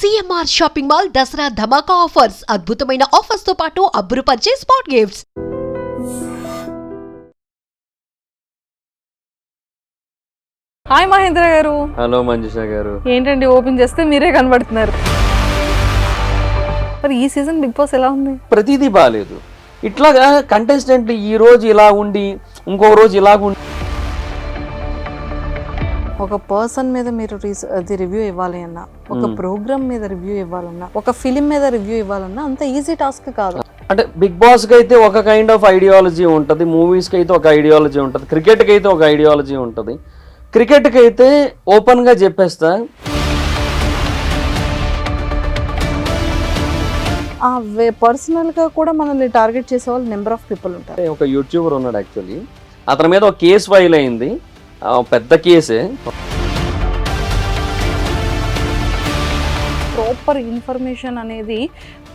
CMR shopping mall Dasara ధమాకా offers అద్భుతమైన offers తో పాటు అబ్బురుపరిచే స్పాట్ గిఫ్ట్స్. హాయ్ మహేంద్ర గారు. హలో మంజుష గారు. ఏంటండి ఓపెన్ చేస్తే మీరే కనబడుతున్నారు. మరి ఈ సీజన్ బిగ్ బాస్ ఎలా ఉంది? ప్రతిదీ బాగాలేదు. ఇట్లాగా కంటెస్టెంట్ ఈ రోజు ఇలా ఉండి ఇంకో రోజు ఇలా ఉండి ఒక పర్సన్ మీద మీరు అది రివ్యూ ఇవ్వాలి అన్నా, ఒక ప్రోగ్రామ్ మీద రివ్యూ ఇవ్వాలన్నా, ఒక ఫిలిం మీద రివ్యూ ఇవ్వాలన్నా అంత ఈజీ టాస్క్ కాదు. అంటే బిగ్ బాస్ కి అయితే ఒక కైండ్ ఆఫ్ ఐడియాలజీ ఉంటుంది, మూవీస్ కి అయితే ఒక ఐడియాలజీ ఉంటుంది, క్రికెట్ కి అయితే ఒక ఐడియాలజీ ఉంటుంది. క్రికెట్ కి అయితే ఓపెన్ గా చెప్పేస్తా, పర్సనల్ గా కూడా మనల్ని టార్గెట్ చేసే వాళ్ళు నెంబర్ ఆఫ్ పీపుల్ ఉంటారు. ఒక యూట్యూబర్ ఉన్నాడు యాక్చువల్లీ, అతని మీద ఒక కేసు ఫైల్ అయింది, పెద్ద కేసే. ప్రాపర్ ఇన్ఫర్మేషన్ అనేది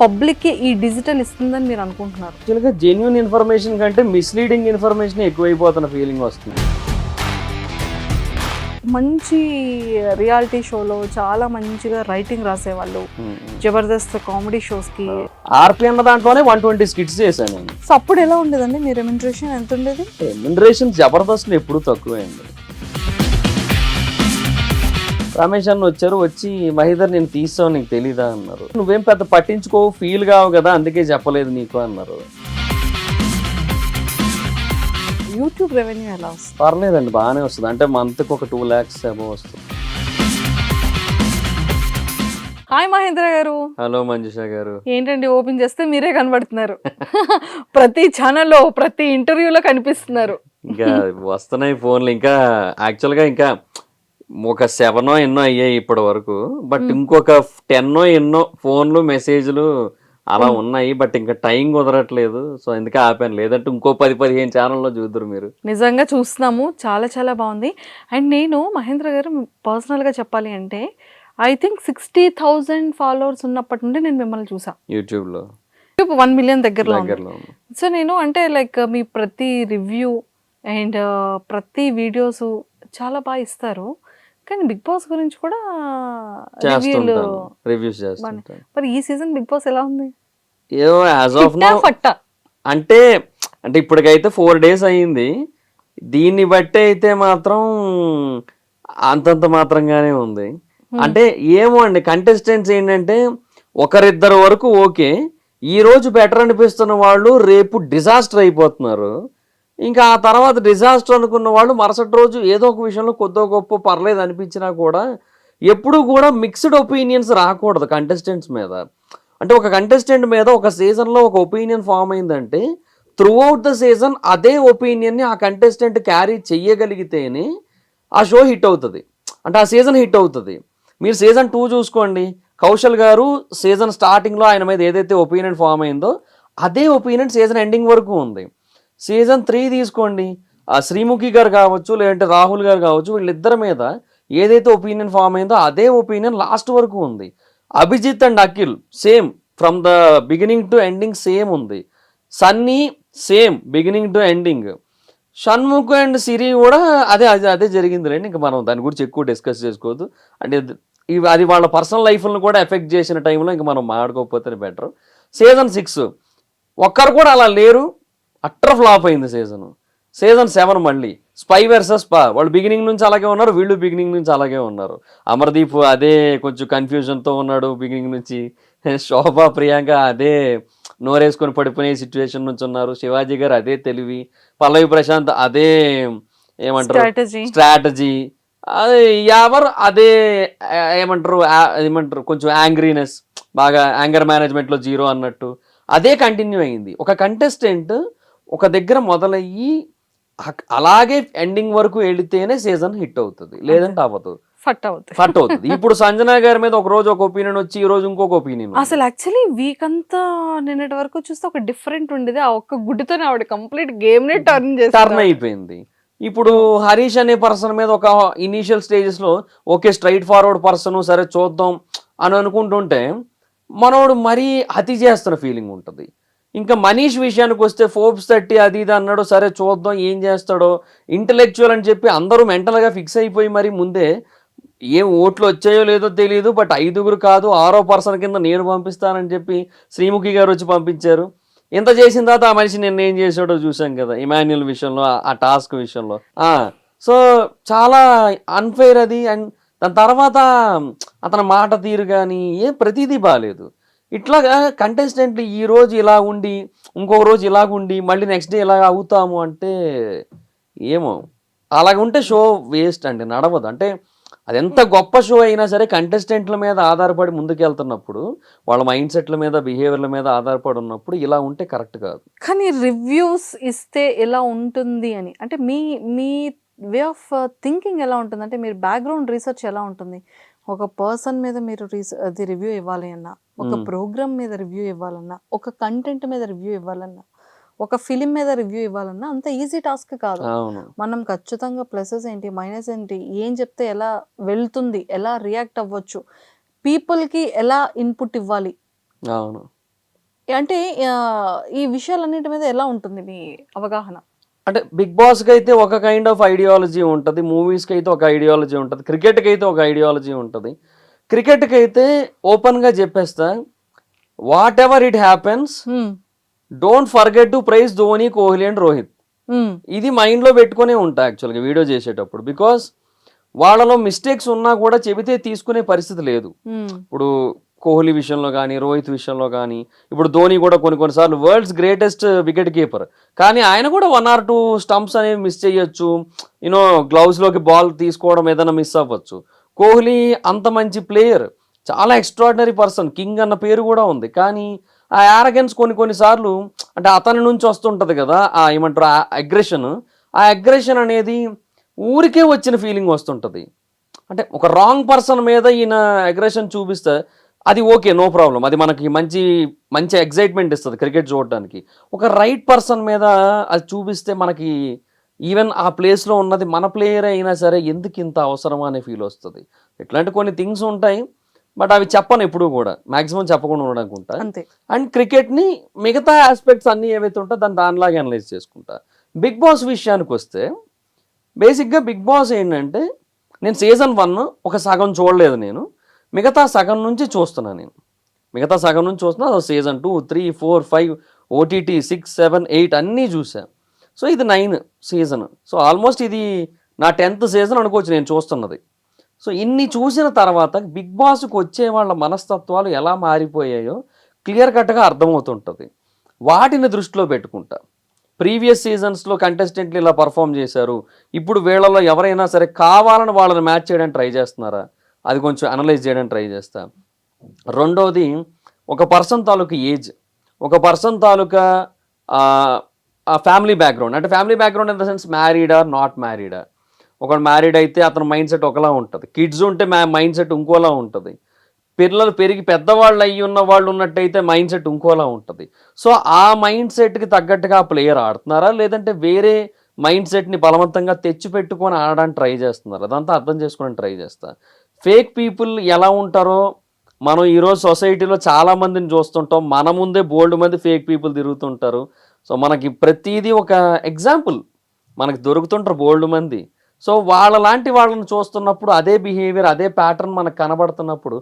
పబ్లిక్ కి ఈ డిజిటల్ ఇస్తుందని మీరు అనుకుంటున్నారు? యాక్చువల్గా జెన్యూన్ ఇన్ఫర్మేషన్ కంటే మిస్లీడింగ్ ఇన్ఫర్మేషన్ ఎక్కువైపోతున్న ఫీలింగ్ వస్తుంది. మంచి రియాలిటీ షోలో చాలా మంచిగా రైటింగ్ రాసేవాళ్ళు, జబర్దస్త్ కామెడీ షోస్ కి ఆర్పి అన్న దాంట్లోనే 120 స్కిట్స్ చేశాను నేను. సో అప్పుడు ఎలా ఉండేదండి? మీ రెమ్యునరేషన్ ఎంత ఉండేది? రెమ్యునరేషన్ జబర్దస్త్ ఎప్పుడు తక్కువే అండి. రమేష్ అన్న వచ్చి మహేందర్ నేను తీస్తావు నీకు తెలీదా అన్నారు. నువ్వేం పెద్ద పట్టించుకో, ఫీల్ కావు కదా అందుకే చెప్పలేదు నీకు అన్నారు. యూట్యూబ్ రెవెన్యూ ఎలా వస్తుంది? పర్లేదండి, బాగానే వస్తుంది. అంటే మంత్కి ఒక 2 lakhs అబౌవ్ వస్తుంది. హాయ్ మహేంద్ర గారు. హలో మంజుష గారు. ఏంటండి ఓపెన్ చేస్తే మీరే కనబడుతున్నారు. ప్రతి ఛానల్లో ప్రతి ఇంటర్వ్యూలో కనిపిస్తున్నారు. ఇంకా వస్తున్నాయి ఫోన్లు. ఇంకా యాక్చువల్గా ఇంకా ఒక 7 ఎన్నో అయ్యాయి ఇప్పటి వరకు, బట్ ఇంకొక 10 ఎన్నో ఫోన్లు మెసేజ్లు అలా ఉన్నాయి. బట్ ఇంకా టైం కుదరట్లేదు, సో ఎందుకే ఆపాను. లేదంటే ఇంకో 10-15 ఛానల్లో చూద్దరు మీరు. నిజంగా చూస్తున్నాము, చాలా చాలా బాగుంది. అండ్ నేను మహేంద్ర గారు పర్సనల్గా చెప్పాలి అంటే ఐ థింక్ 60,000 ఫాలోవర్స్ ఉన్నప్పటి నుండి నేను మిమ్మల్ని చూసా యూట్యూబ్లో. 1 million దగ్గరలో. సో నేను అంటే లైక్ మీ ప్రతి రివ్యూ అండ్ ప్రతి వీడియోస్ చాలా బాగా ఇస్తారు, కానీ బిగ్ బాస్ గురించి కూడా రివ్యూస్ చేస్తుంటాను. మరి ఈ సీజన్ బిగ్ బాస్ ఎలా ఉంది? ఏదో యాజ్ ఆఫ్ నౌ అంటే ఇప్పటికైతే 4 days అయ్యింది. దీన్ని బట్టి అయితే మాత్రం అంతంత మాత్రంగానే ఉంది. అంటే ఏమో అండి, కంటెస్టెంట్స్ ఏంటంటే ఒకరిద్దరు వరకు ఓకే, ఈ రోజు బెటర్ అనిపిస్తున్న వాళ్ళు రేపు డిజాస్టర్ అయిపోతున్నారు. ఇంకా ఆ తర్వాత డిజాస్టర్ అనుకున్న వాళ్ళు మరుసటి రోజు ఏదో ఒక విషయంలో కొద్దో గొప్ప పర్లేదు అనిపించినా కూడా ఎప్పుడు కూడా మిక్స్డ్ ఒపీనియన్స్ రాకూడదు కంటెస్టెంట్స్ మీద. అంటే ఒక కంటెస్టెంట్ మీద ఒక సీజన్లో ఒక ఒపీనియన్ ఫామ్ అయిందంటే త్రూ అవుట్ ద సీజన్ అదే ఒపీనియన్ని ఆ కంటెస్టెంట్ క్యారీ చెయ్యగలిగితేనే ఆ షో హిట్ అవుతుంది, అంటే ఆ సీజన్ హిట్ అవుతుంది. మీరు సీజన్ 2 చూసుకోండి, కౌశల్ గారు సీజన్ స్టార్టింగ్లో ఆయన మీద ఏదైతే ఒపీనియన్ ఫామ్ అయిందో అదే ఒపీనియన్ సీజన్ ఎండింగ్ వరకు ఉంది. సీజన్ 3 తీసుకోండి, శ్రీముఖి గారు కావచ్చు లేదంటే రాహుల్ గారు కావచ్చు, వీళ్ళిద్దరి మీద ఏదైతే ఒపీనియన్ ఫామ్ అయిందో అదే ఒపీనియన్ లాస్ట్ వరకు ఉంది. Abhijeet and Akhil same from the beginning to ending same ఉంది. Sunny same beginning to ending. Shanmukh and Siri కూడా అదే జరిగింది రండి. ఇంకా మనం దాని గురించి ఎక్కువ డిస్కస్ చేసుకోవద్దు. అంటే అది వాళ్ళ పర్సనల్ లైఫ్లను కూడా ఎఫెక్ట్ చేసిన టైంలో ఇంకా మనం మాట్లాడుకోకపోతే బెటర్. సీజన్ 6 ఒక్కరు కూడా అలా లేరు, అట్టర్ ఫ్లాప్ అయింది సీజన్. సీజన్ 7 మళ్ళీ స్పై వర్సెస్ పా, వాళ్ళు బిగినింగ్ నుంచి అలాగే ఉన్నారు, వీళ్ళు బిగినింగ్ నుంచి అలాగే ఉన్నారు. అమర్దీప్ అదే కొంచెం కన్ఫ్యూజన్తో ఉన్నాడు బిగినింగ్ నుంచి. శోభా ప్రియాంక అదే నోరేసుకొని పడిపోయే సిచ్యువేషన్ నుంచి ఉన్నారు. శివాజీ గారు అదే తెలివి, పల్లవి ప్రశాంత్ అదే ఏమంటారు స్ట్రాటజీ, అదే ఎవరు అదే ఏమంటారు కొంచెం యాంగ్రీనెస్, బాగా యాంగర్ మేనేజ్మెంట్లో 0 అన్నట్టు అదే కంటిన్యూ అయింది. ఒక కంటెస్టెంట్ ఒక దగ్గర మొదలయ్యి అలాగే ఎండింగ్ వరకు వెళితేనే సీజన్ హిట్ అవుతుంది, లేదంటే అవ్వదు, ఫట్ అవుతుంది. ఇప్పుడు సంజన గారి మీద ఒక రోజు ఒక ఒపీనియన్ వచ్చి ఈ రోజు ఇంకొక ఒపీనియన్. అసలు యాక్చువల్లీ వీక్ అంతా నిన్నటి వరకు చూస్తే ఒక డిఫరెంట్ ఉండేది, ఆ ఒక్క గుడ్డుతోనే ఆవిడ కంప్లీట్ గేమ్ నే టర్న్ అయిపోయింది. ఇప్పుడు హరీష్ అనే పర్సన్ మీద ఒక ఇనీషియల్ స్టేజెస్ లో ఓకే స్ట్రైట్ ఫార్వర్డ్ పర్సన్, సరే చూద్దాం అని అనుకుంటుంటే మనోడు మరీ అతి చేస్తున్న ఫీలింగ్ ఉంటుంది. ఇంకా మనీష్ విషయానికి వస్తే ఫోర్బ్స్ 30 అది ఇది అన్నాడు, సరే చూద్దాం ఏం చేస్తాడో. ఇంటలెక్చువల్ అని చెప్పి అందరూ మెంటల్గా ఫిక్స్ అయిపోయి మరి ముందే ఏం ఓట్లు వచ్చాయో లేదో తెలియదు, బట్ 5గురు కాదు 6వ పర్సన్ కింద నేను పంపిస్తానని చెప్పి శ్రీముఖి గారు వచ్చి పంపించారు. ఇంత చేసిన తర్వాత ఆ మనిషి నిన్న ఏం చేసాడో చూసాం కదా, ఇమాన్యుల్ విషయంలో, ఆ టాస్క్ విషయంలో. సో చాలా అన్ఫెయిర్ అది. అండ్ దాని తర్వాత అతని మాట తీరు కానీ ప్రతిదీ బాగాలేదు. ఇట్లాగా కంటెస్టెంట్లు ఈ రోజు ఇలా ఉండి ఇంకొక రోజు ఇలాగుండి మళ్ళీ నెక్స్ట్ డే ఇలా అవుతాము అంటే ఏమో, అలాగుంటే షో వేస్ట్ అండి, నడవదు. అంటే అది ఎంత గొప్ప షో అయినా సరే కంటెస్టెంట్ల మీద ఆధారపడి ముందుకెళ్తున్నప్పుడు, వాళ్ళ మైండ్ సెట్ల మీద, బిహేవియర్ల మీద ఆధారపడి ఉన్నప్పుడు ఇలా ఉంటే కరెక్ట్ కాదు. కానీ రివ్యూస్ ఇస్తే ఎలా ఉంటుంది అని, అంటే మీ మీ వే ఆఫ్ థింకింగ్ ఎలా ఉంటుంది, అంటే మీరు బ్యాక్గ్రౌండ్ రీసెర్చ్ ఎలా ఉంటుంది? ఒక పర్సన్ మీద మీరు అది రివ్యూ ఇవ్వాలి అన్నా, ఒక ప్రోగ్రామ్ మీద రివ్యూ ఇవ్వాలన్నా, ఒక కంటెంట్ మీద రివ్యూ ఇవ్వాలన్నా, ఒక ఫిలిం మీద రివ్యూ ఇవ్వాలన్నా అంత ఈజీ టాస్క్ కాదు. మనం ఖచ్చితంగా ప్లసెస్ ఏంటి, మైనస్ ఏంటి, ఏం చెప్తే ఎలా వెళ్తుంది, ఎలా రియాక్ట్ అవ్వచ్చు, పీపుల్కి ఎలా ఇన్పుట్ ఇవ్వాలి, అవును, అంటే ఈ విషయాలన్నిటి మీద ఎలా ఉంటుంది మీ అవగాహన? అంటే బిగ్ బాస్కి అయితే ఒక కైండ్ ఆఫ్ ఐడియాలజీ ఉంటుంది, మూవీస్కి అయితే ఒక ఐడియాలజీ ఉంటుంది, క్రికెట్కి అయితే ఒక ఐడియాలజీ ఉంటుంది. క్రికెట్కి అయితే ఓపెన్గా చెప్పేస్తా, whatever it happens don't forget to praise Dhoni, Kohli and Rohit. ఇది మైండ్లో పెట్టుకునే ఉంటా యాక్చువల్గా వీడియో చేసేటప్పుడు. బికాస్ వాళ్ళలో మిస్టేక్స్ ఉన్నా కూడా చెబితే తీసుకునే పరిస్థితి లేదు. ఇప్పుడు కోహ్లీ విషయంలో కానీ, రోహిత్ విషయంలో కానీ, ఇప్పుడు ధోని కూడా కొన్నిసార్లు వరల్డ్స్ గ్రేటెస్ట్ వికెట్ కీపర్, కానీ ఆయన కూడా 1 or 2 స్టంప్స్ అనేవి మిస్ చేయొచ్చు, యూనో గ్లౌస్లోకి బాల్ తీసుకోవడం ఏదైనా మిస్ అవ్వచ్చు. కోహ్లీ అంత మంచి ప్లేయర్, చాలా ఎక్స్ట్రాడినరీ పర్సన్, కింగ్ అన్న పేరు కూడా ఉంది, కానీ ఆ యారగెన్స్ కొన్నిసార్లు అంటే అతని నుంచి వస్తుంటుంది కదా, ఏమంటారు ఆ అగ్రెషన్ అనేది ఊరికే వచ్చిన ఫీలింగ్ వస్తుంటుంది. అంటే ఒక రాంగ్ పర్సన్ మీద ఈయన అగ్రెషన్ చూపిస్తే అది ఓకే, నో ప్రాబ్లం, అది మనకి మంచి మంచి ఎగ్జైట్మెంట్ ఇస్తుంది క్రికెట్ చూడడానికి. ఒక రైట్ పర్సన్ మీద అది చూపిస్తే మనకి ఈవెన్ ఆ ప్లేస్లో ఉన్నది మన ప్లేయర్ అయినా సరే ఎందుకు ఇంత అవసరమా అనే ఫీల్ వస్తుంది. ఇట్లాంటి కొన్ని థింగ్స్ ఉంటాయి, బట్ అవి చెప్పను ఎప్పుడు కూడా, మాక్సిమం చెప్పకుండా ఉండడానికి. అండ్ క్రికెట్ని మిగతా ఆస్పెక్ట్స్ అన్నీ ఏవైతే ఉంటాయో దానిలాగా అనలైజ్ చేసుకుంటా. బిగ్ బాస్ విషయానికి వస్తే బేసిక్గా బిగ్ బాస్ ఏంటంటే, నేను సీజన్ 1 ఒక సగం చూడలేదు, నేను మిగతా సగం నుంచి చూస్తున్నాను. సీజన్ 2, 3, 4, 5 OTT 6, 7, 8 అన్నీ చూసాను. సో ఇది 9 సీజన్. సో ఆల్మోస్ట్ ఇది నా 10th సీజన్ అనుకోవచ్చు నేను చూస్తున్నది. సో ఇన్ని చూసిన తర్వాత బిగ్ బాస్కి వచ్చే వాళ్ళ మనస్తత్వాలు ఎలా మారిపోయాయో క్లియర్ కట్గా అర్థమవుతుంటుంది. వాటిని దృష్టిలో పెట్టుకుంటా, ప్రీవియస్ సీజన్స్లో కంటెస్టెంట్లు ఇలా పర్ఫామ్ చేశారు, ఇప్పుడు వీళ్ళలో ఎవరైనా సరే కావాలని వాళ్ళని మ్యాచ్ చేయడానికి ట్రై చేస్తున్నారా, అది కొంచెం అనలైజ్ చేయడానికి ట్రై చేస్తా. రెండోది, ఒక పర్సన్ తాలూకా ఏజ్, ఒక పర్సన్ తాలూకా ఫ్యామిలీ బ్యాక్గ్రౌండ్, అంటే family background in the sense మ్యారీడా నాట్ మ్యారీడా. ఒకడు మ్యారీడ్ అయితే అతని మైండ్ సెట్ ఒకలా ఉంటుంది, కిడ్స్ ఉంటే మైండ్ సెట్ ఇంకోలా ఉంటుంది, పిల్లలు పెరిగి పెద్దవాళ్ళు అయ్యి ఉన్న వాళ్ళు ఉన్నట్టయితే మైండ్ సెట్ ఇంకోలా ఉంటుంది. సో ఆ మైండ్ సెట్కి తగ్గట్టుగా ప్లేయర్ ఆడుతున్నారా, లేదంటే వేరే మైండ్ సెట్ని బలవంతంగా తెచ్చిపెట్టుకొని ఆడడానికి ట్రై చేస్తున్నారు, అదంతా అర్థం చేసుకోవడానికి ట్రై చేస్తా. ఫేక్ పీపుల్ ఎలా ఉంటారో మనం ఈరోజు సొసైటీలో చాలామందిని చూస్తుంటాం, మన ముందే బోల్డ్ మంది ఫేక్ పీపుల్ తిరుగుతుంటారు. సో మనకి ప్రతిదీ ఒక ఎగ్జాంపుల్ మనకి దొరుకుతుంటారు బోల్డ్ మంది. సో వాళ్ళలాంటి వాళ్ళని చూస్తున్నప్పుడు అదే బిహేవియర్, అదే ప్యాటర్న్ మనకు కనబడుతున్నప్పుడు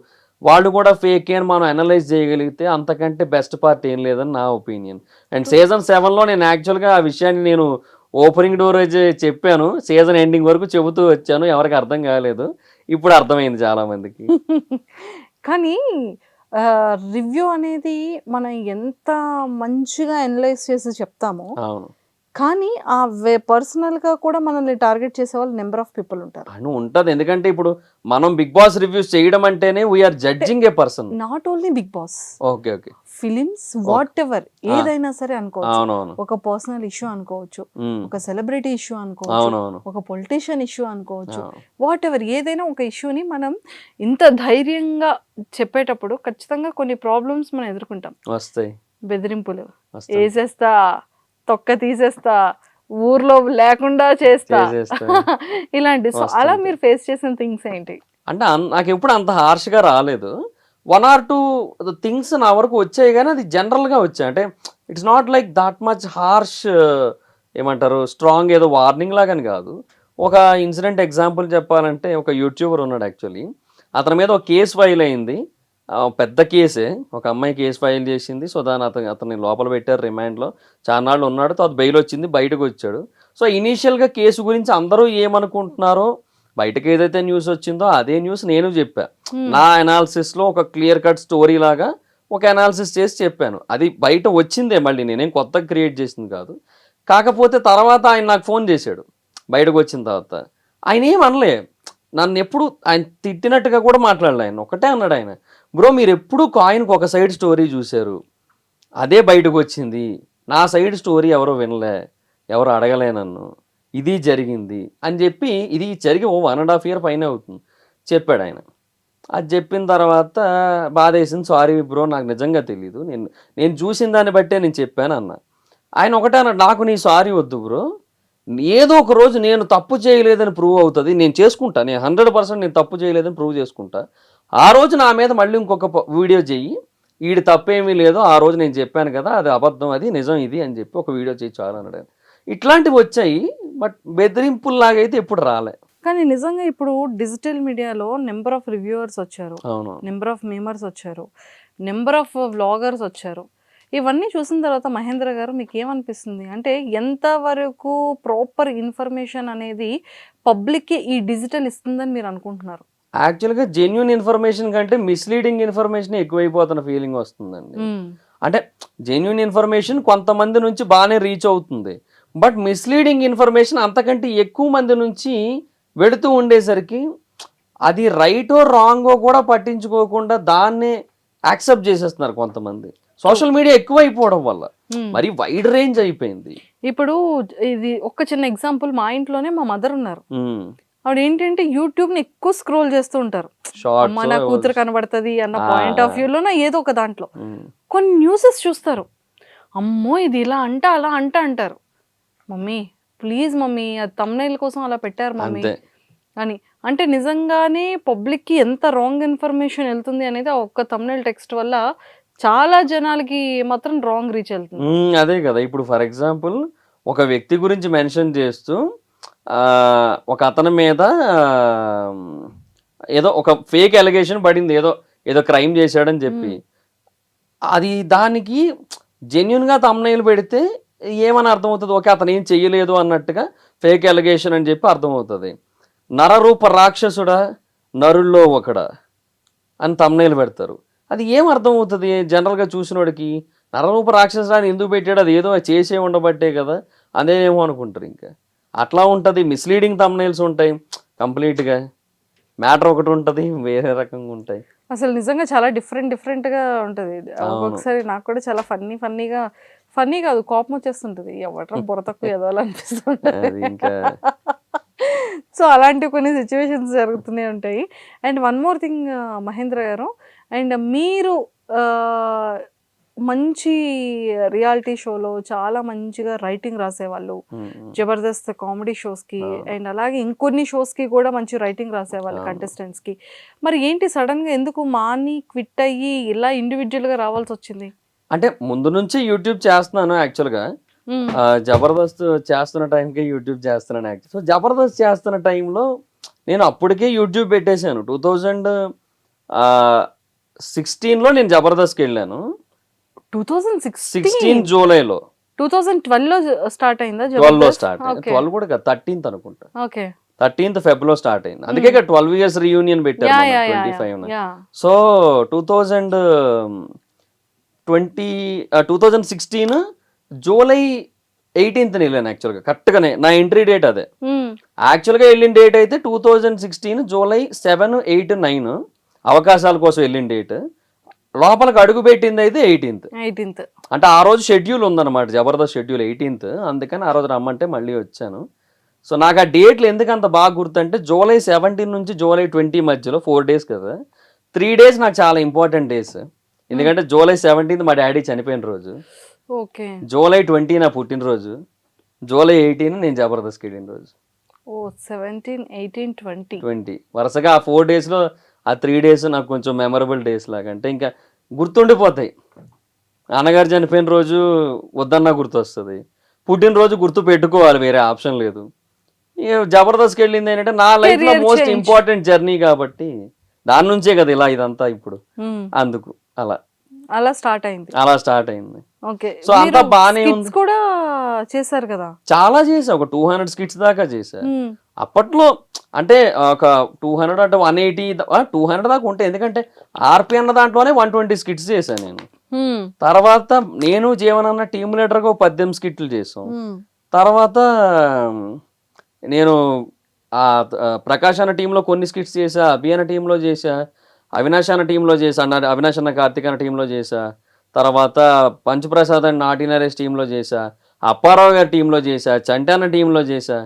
వాళ్ళు కూడా ఫేక్ అని మనం అనలైజ్ చేయగలిగితే అంతకంటే బెస్ట్ పార్ట్ ఏం లేదని నా ఒపీనియన్. అండ్ సీజన్ 7లో నేను యాక్చువల్గా ఆ విషయాన్ని నేను ఓపెనింగ్ డోర్ అయితే చెప్పాను, సీజన్ ఎండింగ్ వరకు చెబుతూ వచ్చాను, ఎవరికి అర్థం కాలేదు, ఇప్పుడు అర్థమైంది చాలా మందికి. కానీ రివ్యూ అనేది మనం ఎంత మంచిగా అనలైజ్ చేసి చెప్తామో, అవును, కానీ ఆ పర్సనల్గా కూడా మనల్ని టార్గెట్ చేసే వాళ్ళు నెంబర్ ఆఫ్ పీపుల్ ఉంటారు. ఉంటుంది, ఎందుకంటే ఇప్పుడు మనం బిగ్ బాస్ రివ్యూస్ చేయడం అంటేనే we are judging a person, not only Bigg Boss, okay okay, films, whatever ఏదైనా సరే అనుకోవచ్చు, ఒక పర్సనల్ ఇష్యూ అనుకోవచ్చు, ఒక సెలబ్రిటీ ఇష్యూ అనుకోవచ్చు, ఒక పొలిటీషియన్ ఇష్యూ అనుకోవచ్చు, వాట్ ఎవర్ ఏదైనా ఒక ఇష్యూని మనం ఇంత ధైర్యంగా చెప్పేటప్పుడు ఖచ్చితంగా కొన్ని ప్రాబ్లమ్స్ మనం ఎదుర్కొంటాం. వస్తాయి, బెదిరింపులు, వేసేస్తా, తొక్క తీసేస్తా, ఊర్లో లేకుండా చేస్తా, ఇలాంటి. సో అలా మీరు ఫేస్ చేసిన థింగ్స్ ఏంటి? అంటే నాకు ఎప్పుడు అంత హార్ష్గా రాలేదు, 1 or 2 థింగ్స్ నా వరకు వచ్చాయి, కానీ అది జనరల్గా వచ్చాయి. అంటే it's not like that much harsh, ఏమంటారు స్ట్రాంగ్ ఏదో వార్నింగ్ లాగని కాదు, ఒక ఇన్సిడెంట్ ఎగ్జాంపుల్ చెప్పాలంటే ఒక యూట్యూబర్ ఉన్నాడు యాక్చువల్లీ. అతని మీద ఒక కేసు ఫైల్ అయింది. పెద్ద కేసే. ఒక అమ్మాయి కేసు ఫైల్ చేసింది. సో దాన్ని అతన్ని లోపల పెట్టారు రిమాండ్లో. చాన్నాళ్ళు ఉన్నాడు. తర్వాత బెయిల్ వచ్చింది, బయటకు వచ్చాడు. సో ఇనీషియల్గా కేసు గురించి అందరూ ఏమనుకుంటున్నారో, బయటకు ఏదైతే న్యూస్ వచ్చిందో అదే న్యూస్ నేను చెప్పా. నా అనాలిసిస్లో ఒక క్లియర్ కట్ స్టోరీ లాగా ఒక అనాలిసిస్ చేసి చెప్పాను. అది బయట వచ్చిందే, మళ్ళీ నేనేం కొత్తగా క్రియేట్ చేసింది కాదు. కాకపోతే తర్వాత ఆయన నాకు ఫోన్ చేశాడు బయటకు వచ్చిన తర్వాత. ఆయన ఏం అనలే, నన్ను ఎప్పుడు ఆయన తిట్టినట్టుగా కూడా మాట్లాడలే. ఆయన ఒకటే అన్నాడు, ఆయన బ్రో మీరు ఎప్పుడు కాయిన్కి ఒక సైడ్ స్టోరీ చూశారు, అదే బయటకు వచ్చింది. నా సైడ్ స్టోరీ ఎవరో వినలే, ఎవరు అడగలే నన్ను, ఇది జరిగింది అని చెప్పి, ఇది జరిగి 1.5 year పైన అవుతుంది చెప్పాడు ఆయన. అది చెప్పిన తర్వాత బాధ వేసింది. సారీ బ్రో, నాకు నిజంగా తెలీదు, నేను చూసిన దాన్ని బట్టే నేను చెప్పాను అన్న. ఆయన ఒకటే అన్నాడు, నాకు నీ సారీ వద్దు బ్రో, ఏదో ఒక రోజు నేను తప్పు చేయలేదని ప్రూవ్ అవుతుంది, నేను చేసుకుంటా, నేను 100% నేను తప్పు చేయలేదని ప్రూవ్ చేసుకుంటా. ఆ రోజు నా మీద మళ్ళీ ఇంకొక వీడియో చెయ్యి, వీడి తప్పేమీ లేదు, ఆ రోజు నేను చెప్పాను కదా అది అబద్ధం, అది నిజం ఇది అని చెప్పి ఒక వీడియో చేయి చాలు అన్నాడు. ఇట్లాంటివి వచ్చాయి, బట్ బెదిరింపుల్లాగైతే ఎప్పుడు రాలే. కానీ నిజంగా ఇప్పుడు డిజిటల్ మీడియాలో నెంబర్ ఆఫ్ రివ్యూవర్స్ వచ్చారు, అవును, నెంబర్ ఆఫ్ మీమర్స్ వచ్చారు, నెంబర్ ఆఫ్ వ్లాగర్స్ వచ్చారు. ఇవన్నీ చూసిన తర్వాత మహేంద్ర గారు మీకు ఏమనిపిస్తుంది? అంటే ఎంతవరకు ప్రాపర్ ఇన్ఫర్మేషన్ అనేది పబ్లిక్కి ఈ డిజిటల్ ఇస్తుందని మీరు అనుకుంటున్నారు? యాక్చువల్గా జెన్యున్ ఇన్ఫర్మేషన్ కంటే మిస్లీడింగ్ ఇన్ఫర్మేషన్ ఎక్కువైపోతున్న ఫీలింగ్ వస్తుందండి. అంటే జెన్యున్ ఇన్ఫర్మేషన్ కొంతమంది నుంచి బాగానే రీచ్ అవుతుంది, బట్ మిస్లీడింగ్ ఇన్ఫర్మేషన్ అంతకంటే ఎక్కువ మంది నుంచి వెళుతూ ఉండేసరికి అది రైటో రాంగో కూడా పట్టించుకోకుండా దాన్నే యాక్సెప్ట్ చేసేస్తున్నారు కొంతమంది. సోషల్ మీడియా ఎక్కువ అయిపోవడం వల్ల మరి వైడ్ రేంజ్ అయిపోయింది. ఇప్పుడు ఇది ఒక చిన్న ఎగ్జాంపుల్, మా ఇంట్లోనే మా మదర్ ఉన్నారు. ఆవిడ ఏంటంటే యూట్యూబ్ ని ఎక్కువ స్క్రోల్ చేస్తూ ఉంటారు. అమ్మ నా కూతురు కనబడుతుంది అన్న పాయింట్ ఆఫ్ వ్యూలోనే ఏదో ఒక దాంట్లో కొన్ని న్యూసెస్ చూస్తారు. అమ్మో ఇది ఇలా అలా అంటారు. మమ్మీ ప్లీజ్ మమ్మీ, అది తమ్నైల్ కోసం అలా పెట్టారు మమ్మీ అని. అంటే నిజంగానే పబ్లిక్కి ఎంత రాంగ్ ఇన్ఫర్మేషన్ వెళ్తుంది అనేది ఆ ఒక్క తమ్నైల్ టెక్స్ట్ వల్ల చాలా జనాలకి మాత్రం రాంగ్ రీచ్ వెళ్తుంది. అదే కదా, ఇప్పుడు ఫర్ ఎగ్జాంపుల్ ఒక వ్యక్తి గురించి మెన్షన్ చేస్తూ ఒక అతని మీద ఏదో ఒక ఫేక్ అలిగేషన్ పడింది, ఏదో క్రైమ్ చేశాడని చెప్పి, అది దానికి జెన్యున్గా తమ్నైల్ పెడితే ఏమని అర్థమవుతుంది? ఓకే అతను ఏం చెయ్యలేదు అన్నట్టుగా ఫేక్ అలిగేషన్ అని చెప్పి అర్థమవుతుంది. నరరూప రాక్షసుడా నరుల్లో ఒకడా అని తమ్నైల్ పెడతారు. అది ఏం అర్థమవుతుంది జనరల్గా చూసినోడికి? నరరూప రాక్షసుడు ఎందుకు పెట్టాడు, అది ఏదో చేసే ఉండబట్టే కదా, అదేమో అనుకుంటారు. ఇంకా అట్లా ఉంటుంది, మిస్లీడింగ్ తమ్నైల్స్ ఉంటాయి, కంప్లీట్గా మ్యాటర్ ఒకటి ఉంటుంది, వేరే రకంగా ఉంటాయి. అసలు నిజంగా చాలా డిఫరెంట్గా ఉంటుంది. ఒక్కొక్కసారి నాకు కూడా చాలా ఫన్నీ కాదు, కోపం వచ్చేస్తుంటుంది, ఎవట్రా బుర్ర తక్కువ ఎదవాలనిపిస్తుంటుంది. సో అలాంటి కొన్ని సిచ్యువేషన్స్ జరుగుతూనే ఉంటాయి. And one more thing Mahendra garu, and మీరు మంచి రియాలిటీ షోలో చాలా మంచిగా రైటింగ్ రాసేవాళ్ళు, జబర్దస్త్ కామెడీ షోస్కి అండ్ అలాగే ఇంకొన్ని షోస్కి కూడా మంచి రైటింగ్ రాసేవాళ్ళు కంటెస్టెంట్స్కి. మరి ఏంటి సడన్గా ఎందుకు మాని క్విట్ అయ్యి ఇలా ఇండివిజువల్గా రావాల్సి వచ్చింది? అంటే ముందు నుంచి యూట్యూబ్ చేస్తున్నాను యాక్చువల్గా, జబర్దస్త్ చేస్తున్న టైంకే యూట్యూబ్ చేస్తున్నాను యాక్చువల్. సో జబర్దస్త్ చేస్తున్న టైంలో నేను అప్పటికే యూట్యూబ్ పెట్టేశాను. 2016లో నేను జబర్దస్త్కి వెళ్ళాను. 2016 జూలైలో. 2012లో స్టార్ట్ అయిందా? 12లో స్టార్ట్ అయింది. 12 కూడా కాదు, 13th అనుకుంటా. 13th Febలో స్టార్ట్ అయింది. అందుకే 12 years రీయూనియన్ పెట్టారు 25. సో 2016 జూలై 18th వెళ్ళాను యాక్చువల్గా. కరెక్ట్గానే నా ఎంట్రీ డేట్ అదే. యాక్చువల్గా వెళ్ళిన డేట్ అయితే 2016 జూలై 7, 8, 9 అవకాశాల కోసం వెళ్ళిన డేట్. లోపలికి అడుగు పెట్టింది అయితే 18th. అంటే ఆ రోజు షెడ్యూల్ ఉందన్నమాట, జబర్దస్త్ షెడ్యూల్ 18th. అందుకని ఆ రోజు రమ్మంటే మళ్ళీ వచ్చాను. సో నాకు ఆ డేట్లు ఎందుకు అంత బాగా గుర్తుంటే, జూలై 17 నుంచి జూలై 20 మధ్యలో 4 days కదా, 3 days నాకు చాలా ఇంపార్టెంట్ డేస్. ఎందుకంటే జూలై 17 మా డాడీ చనిపోయిన రోజు, జూలై 20 నా పుట్టినరోజు, జూలై 18 నేను జబర్దస్త్కి వెళ్ళిన రోజు. 17, 18, 20 వరుసగా ఆ 4 daysలో ఆ 3 days నాకు కొంచెం మెమరబుల్ డేస్ లాగా, అంటే ఇంకా గుర్తుండిపోతాయి. నాన్నగారు చనిపోయిన రోజు వద్దన్నా గుర్తొస్తుంది, పుట్టినరోజు గుర్తు పెట్టుకోవాలి, వేరే ఆప్షన్ లేదు. జబర్దస్త్కి వెళ్ళింది ఏంటంటే నా లైఫ్ లో Career most change. Important journey కాబట్టి దాని నుంచే కదా ఇలా ఇదంతా ఇప్పుడు అందుకు అలా స్టార్ట్ అయింది. అలా స్టార్ట్ అయింది. ఓకే. సో అంతా బానే ఉంది. కూడా చేశారు కదా. చాలా చేసా, ఒక 200 స్కిట్స్ దాకా చేసా అప్పట్లో. అంటే ఒక 200 అంటే 180 200 దాకా ఉంటాయి, ఎందుకంటే ఆర్పి అన్న దాంట్లోనే 120 స్కిట్స్ చేశాను నేను. తర్వాత నేను జీవనన్న టీమ్ లీడర్ గా 18 స్కిట్లు చేసాం. తర్వాత నేను ప్రకాష్ అన్న టీంలో కొన్ని స్కిట్స్ చేసా, అభి అన్న టీంలో చేసా, అవినాష్ అన్న టీంలో చేసా, అవినాష్ అన్న కార్తిక్ అన్న టీంలో చేసా. తర్వాత పంచప్రసాద్ అండ్ నాటి నరేష్ టీంలో చేసా, అప్పారావు గారి టీంలో చేసా, చంటి అన్న టీంలో చేసా.